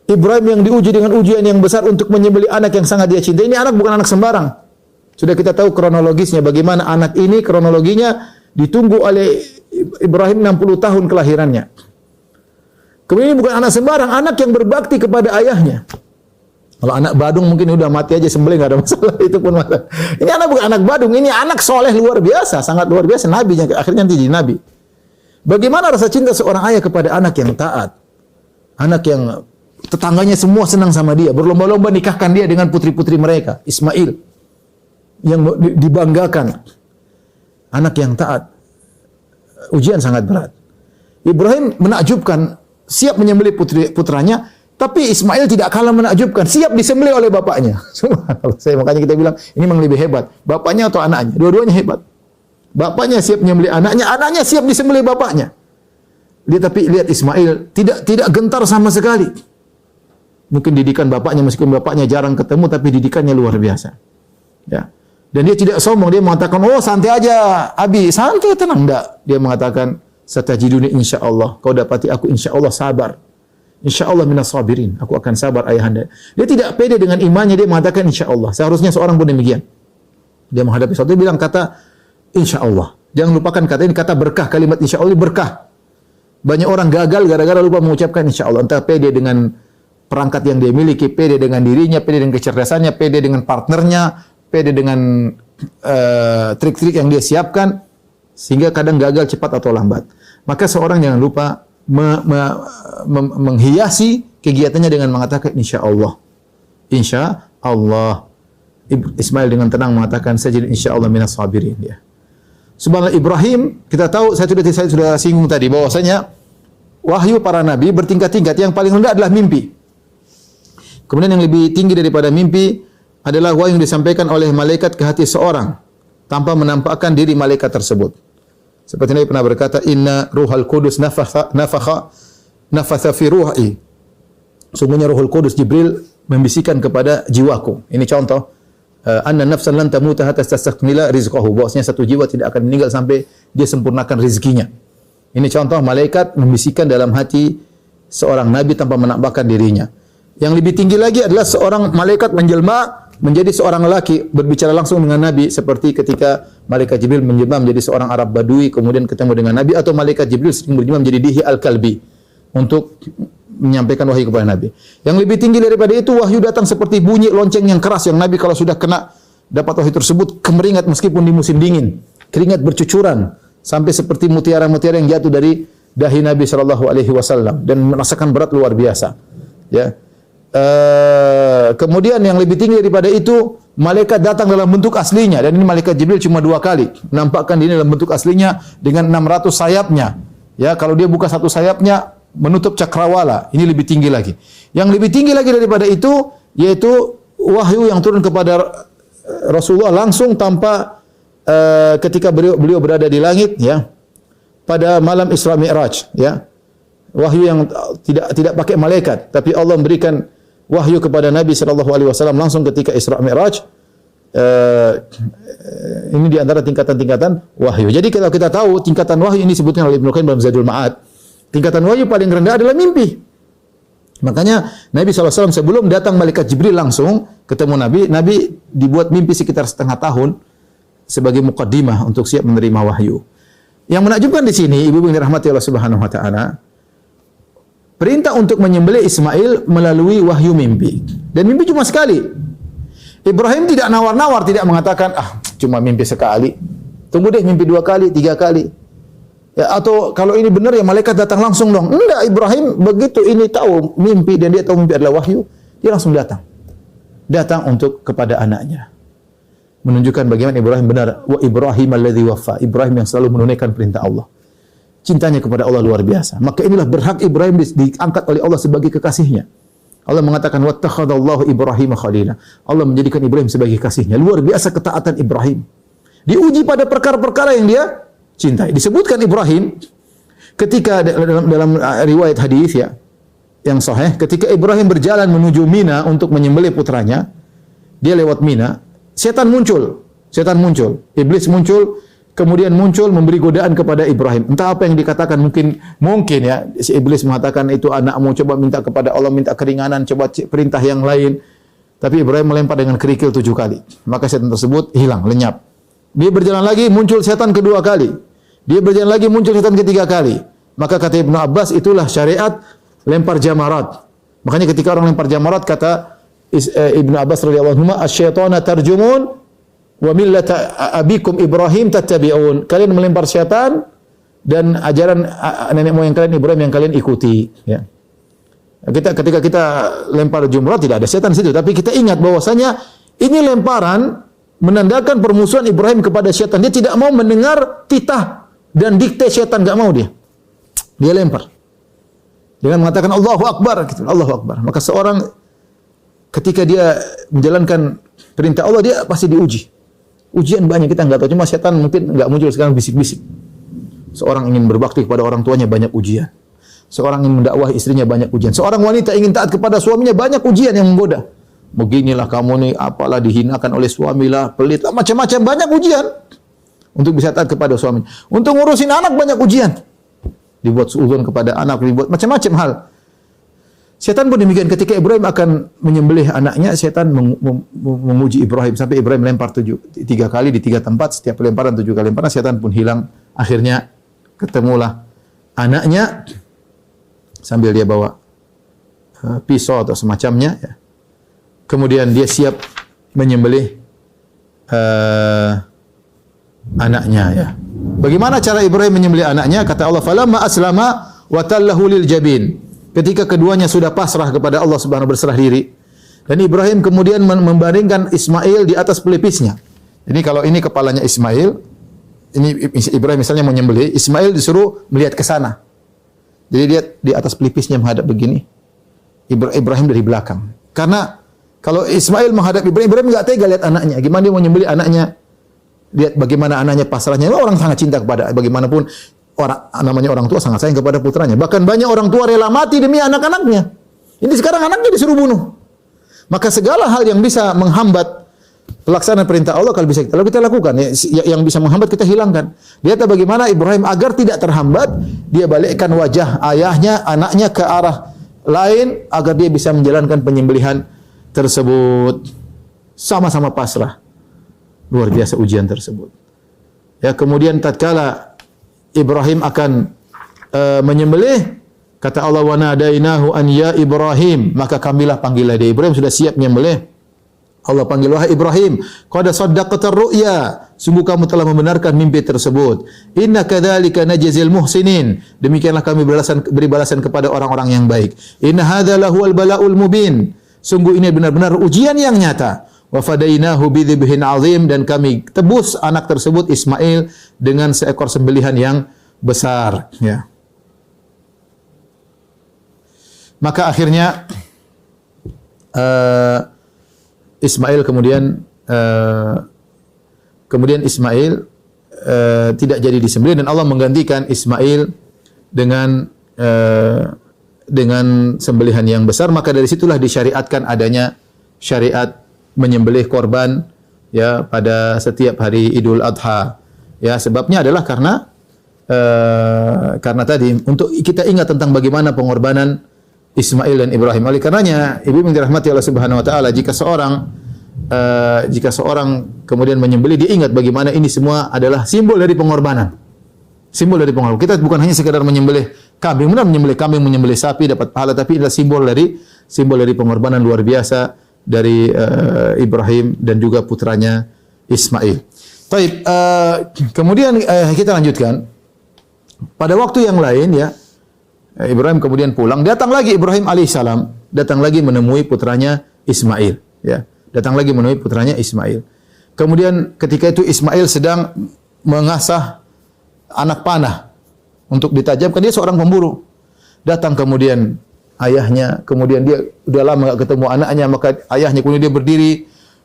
Ibrahim yang diuji dengan ujian yang besar untuk menyembelih anak yang sangat dia cintai. Ini anak bukan anak sembarang. Sudah kita tahu kronologisnya, bagaimana anak ini kronologinya ditunggu oleh Ibrahim 60 tahun kelahirannya. Kemudian ini bukan anak sembarang, anak yang berbakti kepada ayahnya. Kalau anak badung mungkin udah mati aja sembelih, nggak ada masalah, itu pun masalah. Ini anak bukan anak badung, ini anak soleh luar biasa, sangat luar biasa, nabinya akhirnya nanti jadi nabi. Bagaimana rasa cinta seorang ayah kepada anak yang taat, anak yang tetangganya semua senang sama dia, berlomba-lomba nikahkan dia dengan putri-putri mereka. Ismail yang dibanggakan, anak yang taat. Ujian sangat berat. Ibrahim menakjubkan, siap menyembelih putranya. Tapi Ismail tidak kalah menakjubkan, siap disembelih oleh bapaknya. Makanya kita bilang, ini memang lebih hebat. Bapaknya atau anaknya? Dua-duanya hebat. Bapaknya siap menyembelih anaknya, anaknya siap disembelih bapaknya. Tapi lihat Ismail, tidak gentar sama sekali. Mungkin didikan bapaknya, meskipun bapaknya jarang ketemu, tapi didikannya luar biasa. Ya. Dan dia tidak sombong, dia mengatakan, "Oh santai aja, Abi, santai, tenang." Enggak. Dia mengatakan, "Satajiduni insyaallah." Kau dapati aku insyaallah sabar. Insyaallah minas sabirin. Aku akan sabar ayahanda. Dia tidak pede dengan imannya, dia mengatakan insyaallah. Seharusnya seorang pun demikian. Dia menghadapi sesuatu, dia bilang kata insyaallah. Jangan lupakan kata ini, kata berkah, kalimat insyaallah berkah. Banyak orang gagal gara-gara lupa mengucapkan insyaallah. Entah pede dengan perangkat yang dia miliki, pede dengan dirinya, pede dengan kecerdasannya, pede dengan partnernya, pede dengan trik-trik yang dia siapkan, sehingga kadang gagal cepat atau lambat. Maka seorang jangan lupa menghiasi kegiatannya dengan mengatakan insya Allah. Insya Allah. Ismail dengan tenang mengatakan sajid insya Allah minas sabirin. Ya. Subhanallah, Ibrahim, kita tahu, saya sudah singgung tadi bahwasanya wahyu para nabi bertingkat-tingkat. Yang paling rendah adalah mimpi. Kemudian yang lebih tinggi daripada mimpi adalah wahyu yang disampaikan oleh malaikat ke hati seorang tanpa menampakkan diri malaikat tersebut. Seperti Nabi pernah berkata, inna ruhal qudus nafatha fi ruhi. Sungguhnya Ruhul Qudus Jibril membisikkan kepada jiwaku. Ini contoh. Anna nafsan lan tamuta hatta tastakmila rizqahu. Bahwasanya satu jiwa tidak akan meninggal sampai dia sempurnakan rezekinya. Ini contoh malaikat membisikkan dalam hati seorang nabi tanpa menampakkan dirinya. Yang lebih tinggi lagi adalah seorang malaikat menjelma menjadi seorang lelaki berbicara langsung dengan nabi, seperti ketika malaikat Jibril menjelma menjadi seorang Arab Badui kemudian ketemu dengan nabi, atau malaikat Jibril sering berjelma menjadi Dihya al-Kalbi untuk menyampaikan wahyu kepada Nabi. Yang lebih tinggi daripada itu, wahyu datang seperti bunyi lonceng yang keras yang Nabi kalau sudah kena dapat wahyu tersebut kemeringat meskipun di musim dingin, keringat bercucuran sampai seperti mutiara-mutiara yang jatuh dari dahi Nabi sallallahu alaihi wasallam dan merasakan berat luar biasa. Ya. Kemudian yang lebih tinggi daripada itu, malaikat datang dalam bentuk aslinya, dan ini malaikat Jibril cuma 2 kali menampakkan diri dalam bentuk aslinya dengan 600 sayapnya. Ya, kalau dia buka satu sayapnya menutup cakrawala, ini lebih tinggi lagi. Yang lebih tinggi lagi daripada itu yaitu wahyu yang turun kepada Rasulullah langsung tanpa ketika beliau berada di langit, ya, pada malam Isra Mi'raj, ya. Wahyu yang tidak pakai malaikat, tapi Allah memberikan wahyu kepada Nabi sallallahu alaihi wasallam langsung ketika Isra Mi'raj. Ini di antara tingkatan-tingkatan wahyu. Jadi kalau kita tahu tingkatan wahyu ini disebutkan oleh Ibnu Qayyim dalam Zadul Ma'ad. Tingkatan wahyu paling rendah adalah mimpi. Makanya Nabi SAW sebelum datang malaikat Jibril langsung ketemu Nabi, Nabi dibuat mimpi sekitar setengah tahun sebagai muqaddimah untuk siap menerima wahyu. Yang menakjubkan di sini, ibu-ibu yang dirahmati Allah Subhanahu wa taala, perintah untuk menyembelih Ismail melalui wahyu mimpi. Dan mimpi cuma sekali. Ibrahim tidak nawar-nawar, tidak mengatakan, cuma mimpi sekali. Tunggu deh mimpi 2 kali, 3 kali. Ya, atau kalau ini benar ya malaikat datang langsung dong. Enggak, Ibrahim begitu ini tahu mimpi dan dia tahu mimpi adalah wahyu, dia langsung datang. Datang untuk kepada anaknya. Menunjukkan bagaimana Ibrahim benar. Wa Ibrahim alladzi waffa. Ibrahim yang selalu menunaikan perintah Allah. Cintanya kepada Allah luar biasa. Maka inilah berhak Ibrahim diangkat oleh Allah sebagai kekasihnya. Allah mengatakan wattakhadallahu Ibrahim khalila. Allah menjadikan Ibrahim sebagai kasihnya. Luar biasa ketaatan Ibrahim. Diuji pada perkara-perkara yang dia cintai. Disebutkan Ibrahim ketika dalam riwayat hadis, ya, yang sahih, ketika Ibrahim berjalan menuju Mina untuk menyembelih putranya, dia lewat Mina, setan muncul, iblis muncul, kemudian muncul memberi godaan kepada Ibrahim. Entah apa yang dikatakan, mungkin ya si iblis mengatakan itu anakmu, coba minta kepada Allah, minta keringanan, coba perintah yang lain. Tapi Ibrahim melempar dengan kerikil 7 kali. Maka setan tersebut hilang, lenyap. Dia berjalan lagi, muncul setan kedua kali. Dia berjalan lagi, muncul setan ketiga kali. Maka kata Ibnu Abbas, itulah syariat lempar jamarat. Makanya ketika orang lempar jamarat, kata Ibnu Abbas radhiyallahu anhu, "Asy-syaitana tarjumun wa millata abikum Ibrahim tattabi'un." Kalian melempar syaitan dan ajaran nenek moyang kalian Ibrahim yang kalian ikuti, ya. Ketika kita lempar jumrah tidak ada setan di situ, tapi kita ingat bahwasanya ini lemparan menandakan permusuhan Ibrahim kepada syaitan. Dia tidak mau mendengar titah dan dikte syaitan, enggak mau dia. Dia lempar. Dengan mengatakan Allahu Akbar, gitu. Allahu Akbar. Maka seorang ketika dia menjalankan perintah Allah, dia pasti diuji. Ujian banyak, kita enggak tahu. Cuma syaitan mungkin enggak muncul sekarang bisik-bisik. Seorang ingin berbakti kepada orang tuanya, banyak ujian. Seorang ingin mendakwahi istrinya, banyak ujian. Seorang wanita ingin taat kepada suaminya, banyak ujian yang menggoda. Beginilah kamu nih, apalah dihinakan oleh suamilah, pelit lah, macam-macam, banyak ujian. Untuk bisa taat kepada suami. Untuk ngurusin anak banyak ujian. Dibuat suudzon kepada anak, dibuat macam-macam hal. Setan pun demikian, ketika Ibrahim akan menyembelih anaknya, setan memuji Ibrahim sampai Ibrahim lempar 3 kali di 3 tempat, setiap lemparan 7 kali lemparan, setan pun hilang. Akhirnya ketemulah anaknya sambil dia bawa pisau atau semacamnya. Ya. Kemudian dia siap menyembelih anaknya. Ya. Bagaimana cara Ibrahim menyembelih anaknya? Kata Allah, falamma aslama wa tallahu lil jabin. Ketika keduanya sudah pasrah kepada Allah Subhanahu berserah diri, dan Ibrahim kemudian membaringkan Ismail di atas pelipisnya. Ini kalau ini kepalanya Ismail, ini Ibrahim misalnya mau menyembelih, Ismail disuruh melihat ke sana. Jadi dia di atas pelipisnya menghadap begini. Ibrahim dari belakang. Karena kalau Ismail menghadap Ibrahim, Ibrahim enggak tega lihat anaknya. Gimana dia mau menyembelih anaknya? Lihat bagaimana anaknya pasrahnya. Orang sangat cinta kepada bagaimanapun orang tua sangat sayang kepada putranya. Bahkan banyak orang tua rela mati demi anak-anaknya. Ini sekarang anaknya disuruh bunuh. Maka segala hal yang bisa menghambat pelaksanaan perintah Allah kalau kita lakukan, yang bisa menghambat kita hilangkan. Lihat bagaimana Ibrahim agar tidak terhambat, dia balikkan wajah ayahnya, anaknya ke arah lain agar dia bisa menjalankan penyembelihan tersebut. Sama-sama pasrah. Luar biasa ujian tersebut. Ya, kemudian tatkala Ibrahim akan menyembelih, kata Allah, wa nadainahu an ya Ibrahim, maka kamilah panggillah dia. Ibrahim sudah siap menyembelih. Allah panggil, wahai Ibrahim, qad saddaqta ar-ru'ya, sungguh kamu telah membenarkan mimpi tersebut. Inna kadzalika najzil muhsinin, demikianlah kami beri balasan kepada orang-orang yang baik. Inna hadza lahuwal bala'ul mubin, sungguh ini benar-benar ujian yang nyata. Wa fadainahu bidzibhin azim, dan kami tebus anak tersebut Ismail dengan seekor sembelihan yang besar, ya. Maka akhirnya Ismail kemudian Ismail tidak jadi disembelih, dan Allah menggantikan Ismail dengan sembelihan yang besar. Maka dari situlah disyariatkan adanya syariat menyembelih korban, ya, pada setiap hari Idul Adha. Ya, sebabnya adalah karena tadi untuk kita ingat tentang bagaimana pengorbanan Ismail dan Ibrahim. Oleh karenanya, ibu yang dirahmati Allah Subhanahu wa taala, jika seorang kemudian menyembelih, dia ingat bagaimana ini semua adalah simbol dari pengorbanan. Simbol dari pengorbanan. Kita bukan hanya sekedar menyembelih kambing, benar menyembelih kambing, menyembelih sapi dapat pahala, tapi adalah simbol dari pengorbanan luar biasa dari Ibrahim dan juga putranya Ismail. Baik, kemudian kita lanjutkan. Pada waktu yang lain, ya, Ibrahim kemudian pulang, datang lagi Ibrahim alaihissalam, datang lagi menemui putranya Ismail, ya. Datang lagi menemui putranya Ismail. Kemudian ketika itu Ismail sedang mengasah anak panah untuk ditajamkan, dia seorang pemburu. Datang kemudian ayahnya, kemudian dia udah lama enggak ketemu anaknya, maka ayahnya kemudian dia berdiri,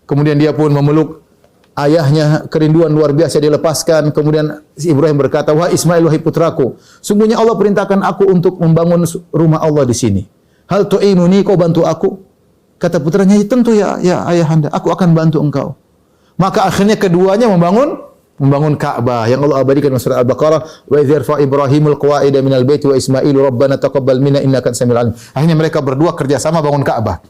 kemudian dia pun memeluk ayahnya, kerinduan luar biasa dia lepaskan. Kemudian Ibrahim berkata, wahai Ismail, wahai putraku, sungguhnya Allah perintahkan aku untuk membangun rumah Allah di sini. Hal tu'inuni, kau bantu aku? Kata putranya, tentu ya ayahanda, aku akan bantu engkau. Maka akhirnya keduanya membangun Ka'bah yang Allah abadikan dalam surah Al-Baqarah, wa idh yarfa Ibrahimul qawa'ida minal baiti wa Ismailu rabbana taqabbal minna innaka antas samiul alim. Akhirnya mereka berdua kerjasama bangun Ka'bah.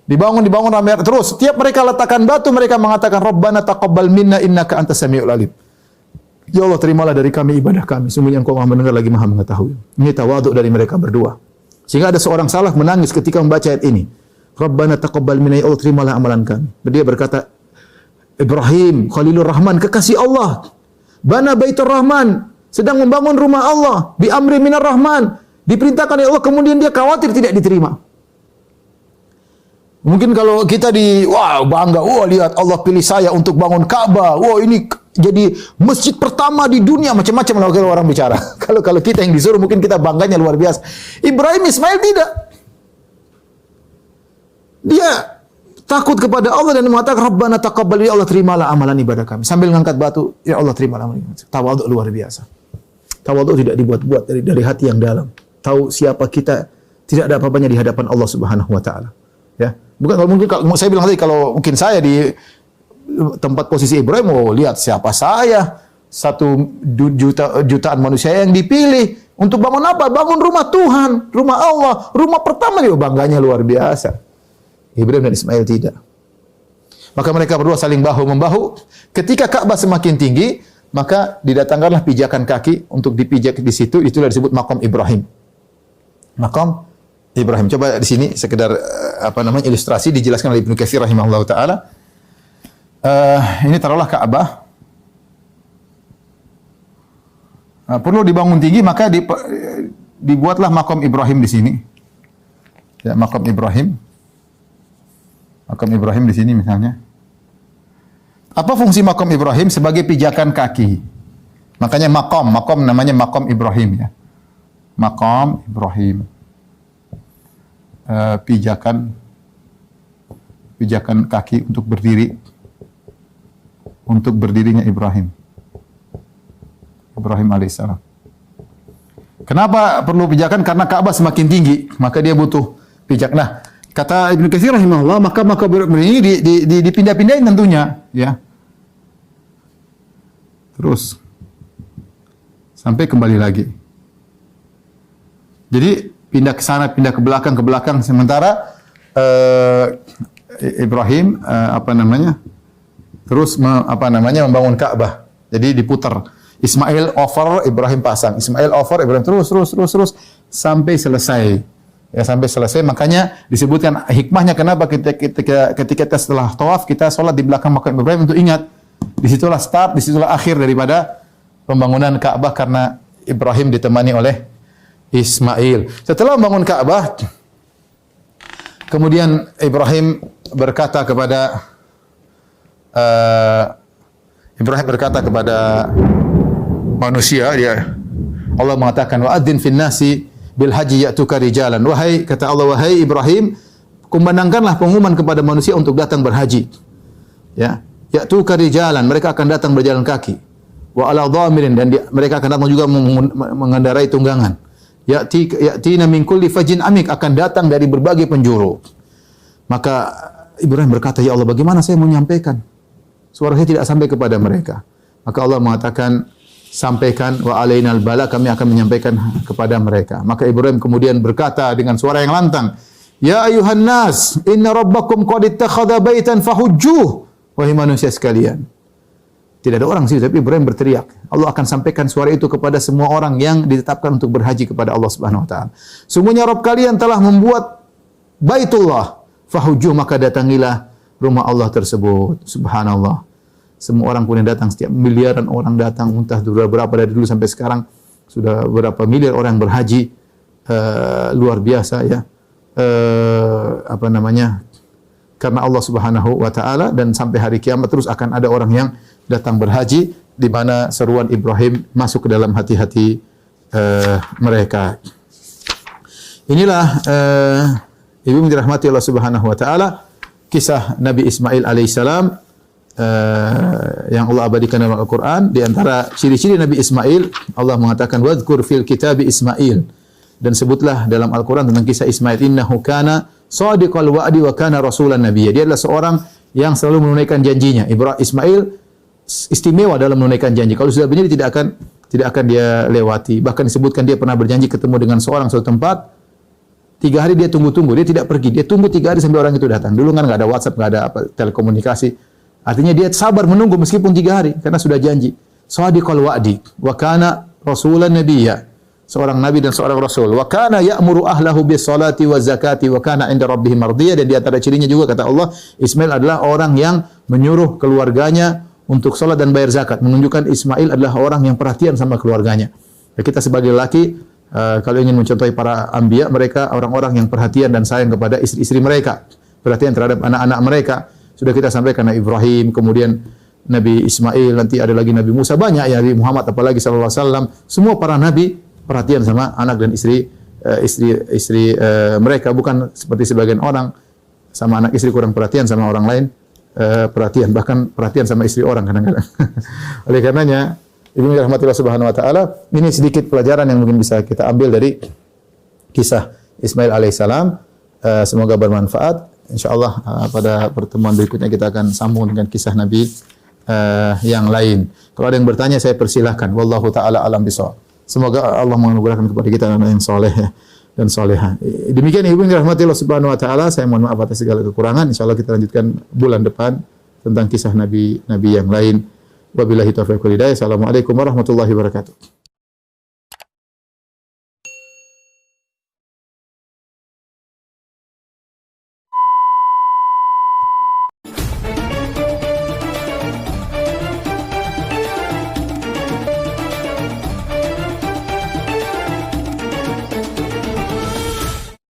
Dibangun ramai terus. Setiap mereka letakkan batu, mereka mengatakan rabbana taqabbal minna innaka antas samiul alim. Ya Allah, terimalah dari kami ibadah kami, sungguhnya Engkau Maha mendengar lagi Maha mengetahui. Ini tawaduk dari mereka berdua. Sehingga ada seorang salaf menangis ketika membaca ayat ini. Rabbana taqabbal minna, ya Allah terimalah amalan kami. Dia berkata, Ibrahim Khalilur Rahman, kekasih Allah, bana baitur Rahman, sedang membangun rumah Allah, bi amri minar Rahman, diperintahkan oleh Allah, kemudian dia khawatir tidak diterima. Mungkin kalau kita bangga, lihat Allah pilih saya untuk bangun Ka'bah, ini jadi masjid pertama di dunia, macam-macam kalau orang bicara. Kalau kita yang disuruh, mungkin kita bangganya luar biasa. Ibrahim Ismail tidak. Dia takut kepada Allah dan mengatakan Rabbana taqabbal, ya Allah terimalah amalan ibadah kami. Sambil ngangkat batu, ya Allah terimalah amalan ibadah. Tawaduk luar biasa. Tawaduk tidak dibuat-buat, dari hati yang dalam. Tahu siapa kita, tidak ada apa-apanya di hadapan Allah Subhanahu wa taala. Ya. Bukan kalau mungkin saya bilang tadi, kalau mungkin saya di tempat posisi Ibrahim, lihat siapa saya, 1 jutaan manusia yang dipilih untuk bangun apa? Bangun rumah Tuhan, rumah Allah, rumah pertama, dia bangganya luar biasa. Ibrahim dan Ismail tidak. Maka mereka berdua saling bahu-membahu. Ketika Ka'bah semakin tinggi, maka didatangkanlah pijakan kaki untuk dipijak di situ. Itulah disebut maqam Ibrahim. Maqam Ibrahim. Coba di sini sekedar ilustrasi dijelaskan oleh Ibnu Katsir rahimahullahu taala. Ini taruhlah Ka'bah. Perlu dibangun tinggi, maka dibuatlah makom Ibrahim di sini. Ya, makom Ibrahim. Makom Ibrahim di sini misalnya. Apa fungsi makom Ibrahim? Sebagai pijakan kaki. Makanya makom namanya makom Ibrahim ya. Makom Ibrahim. Pijakan kaki untuk berdiri. Untuk berdirinya Ibrahim. Ibrahim alaihissalam. Kenapa perlu pijakan? Karena Ka'bah semakin tinggi, maka dia butuh pijak. Nah, kata Ibnu Katsir rahimahullah, maka ini dipindah-pindahin tentunya, ya. Terus sampai kembali lagi. Jadi pindah ke sana, pindah ke belakang. Sementara Ibrahim terus membangun Ka'bah. Jadi diputar. Ismail over, Ibrahim pasang. Ismail over, Ibrahim terus sampai selesai. Ya, sampai selesai. Makanya disebutkan hikmahnya kenapa ketika kita setelah tawaf kita sholat di belakang makam Ibrahim untuk ingat disitulah start, disitulah akhir daripada pembangunan Ka'bah karena Ibrahim ditemani oleh Ismail. Setelah membangun Ka'bah, kemudian Ibrahim berkata kepada manusia, Allah mengatakan wa'adzin fin nasi bil haji ya'tuka rijalan. Wahai Ibrahim, kumandangkanlah pengumuman kepada manusia untuk datang berhaji. Ya, ya'tuka rijalan, mereka akan datang berjalan kaki. Wa ala dhamirin, dan mereka akan datang juga mengendarai tunggangan. Ya'tina min kulli fajin amik, akan datang dari berbagai penjuru. Maka Ibrahim berkata, ya Allah, bagaimana saya mau menyampaikan? Suara saya tidak sampai kepada mereka. Maka Allah mengatakan, sampaikan wa alainal bala, kami akan menyampaikan kepada mereka. Maka Ibrahim kemudian berkata dengan suara yang lantang, ya ayuhan nas, inna rabbakum qad ittakhadha baitan fahujjuh. Wahai manusia sekalian. Tidak ada orang sih, tapi Ibrahim berteriak. Allah akan sampaikan suara itu kepada semua orang yang ditetapkan untuk berhaji kepada Allah Subhanahu wa taala. Sungguhnya Rabb kalian telah membuat Baitullah, fahujjuh, maka datangilah rumah Allah tersebut. Subhanallah. Semua orang pun yang datang, setiap miliaran orang datang, entah berapa dari dulu sampai sekarang sudah berapa miliar orang berhaji, luar biasa ya. Karena Allah Subhanahu wa taala, dan sampai hari kiamat terus akan ada orang yang datang berhaji di mana seruan Ibrahim masuk ke dalam hati-hati mereka. Inilah ibu dirahmati Allah Subhanahu wa taala, kisah Nabi Ismail alaihissalam yang Allah abadikan dalam Al-Quran. Di antara ciri-ciri Nabi Ismail, Allah mengatakan wadhkur fil kitabi Ismail, dan sebutlah dalam Al-Quran tentang kisah Ismail, innahu kana shadiqal wa'di wa kana rasulan nabiyya. Dia adalah seorang yang selalu menunaikan janjinya. Ismail istimewa dalam menunaikan janji. Kalau sudah berjanji tidak akan dia lewati. Bahkan disebutkan dia pernah berjanji ketemu dengan seorang suatu tempat, 3 hari dia tunggu-tunggu, dia tidak pergi. Dia tunggu 3 hari sampai orang itu datang. Dulu kan enggak ada WhatsApp, enggak ada telekomunikasi. Artinya dia sabar menunggu meskipun 3 hari karena sudah janji. Shadiqal wa'di wa kana rasulan nabiyya. Seorang nabi dan seorang rasul. Wa kana ya'muru ahlahu bis salati waz zakati wa kana 'inda rabbih mardiyya. Dan di antara cirinya juga kata Allah, Ismail adalah orang yang menyuruh keluarganya untuk salat dan bayar zakat. Menunjukkan Ismail adalah orang yang perhatian sama keluarganya. Ya, kita sebagai lelaki kalau ingin mencontohi para anbiya, mereka orang-orang yang perhatian dan sayang kepada istri-istri mereka, perhatian terhadap anak-anak mereka. Sudah kita sampaikan Nabi Ibrahim, kemudian Nabi Ismail, nanti ada lagi Nabi Musa, banyak ya, Nabi Muhammad apalagi sallallahu alaihi wasallam. Semua para nabi perhatian sama anak dan istri mereka, bukan seperti sebagian orang sama anak istri kurang perhatian, sama orang lain perhatian, bahkan perhatian sama istri orang kadang-kadang. Oleh karenanya, Ibu rahmatillah subhanahu wa taala, ini sedikit pelajaran yang mungkin bisa kita ambil dari kisah Ismail alaihissalam. Semoga bermanfaat. InsyaAllah pada pertemuan berikutnya kita akan sambung dengan kisah Nabi yang lain. Kalau ada yang bertanya, saya persilahkan. Wallahu ta'ala alam bisawab. Semoga Allah menganugerahkan kepada kita anak yang soleh dan soleha. Demikian Ibu yang dirahmati Allah Subhanahu wa taala. Saya mohon maaf atas segala kekurangan. InsyaAllah kita lanjutkan bulan depan tentang kisah Nabi yang lain. Wabillahi taufiq wal hidayah. Assalamualaikum warahmatullahi wabarakatuh.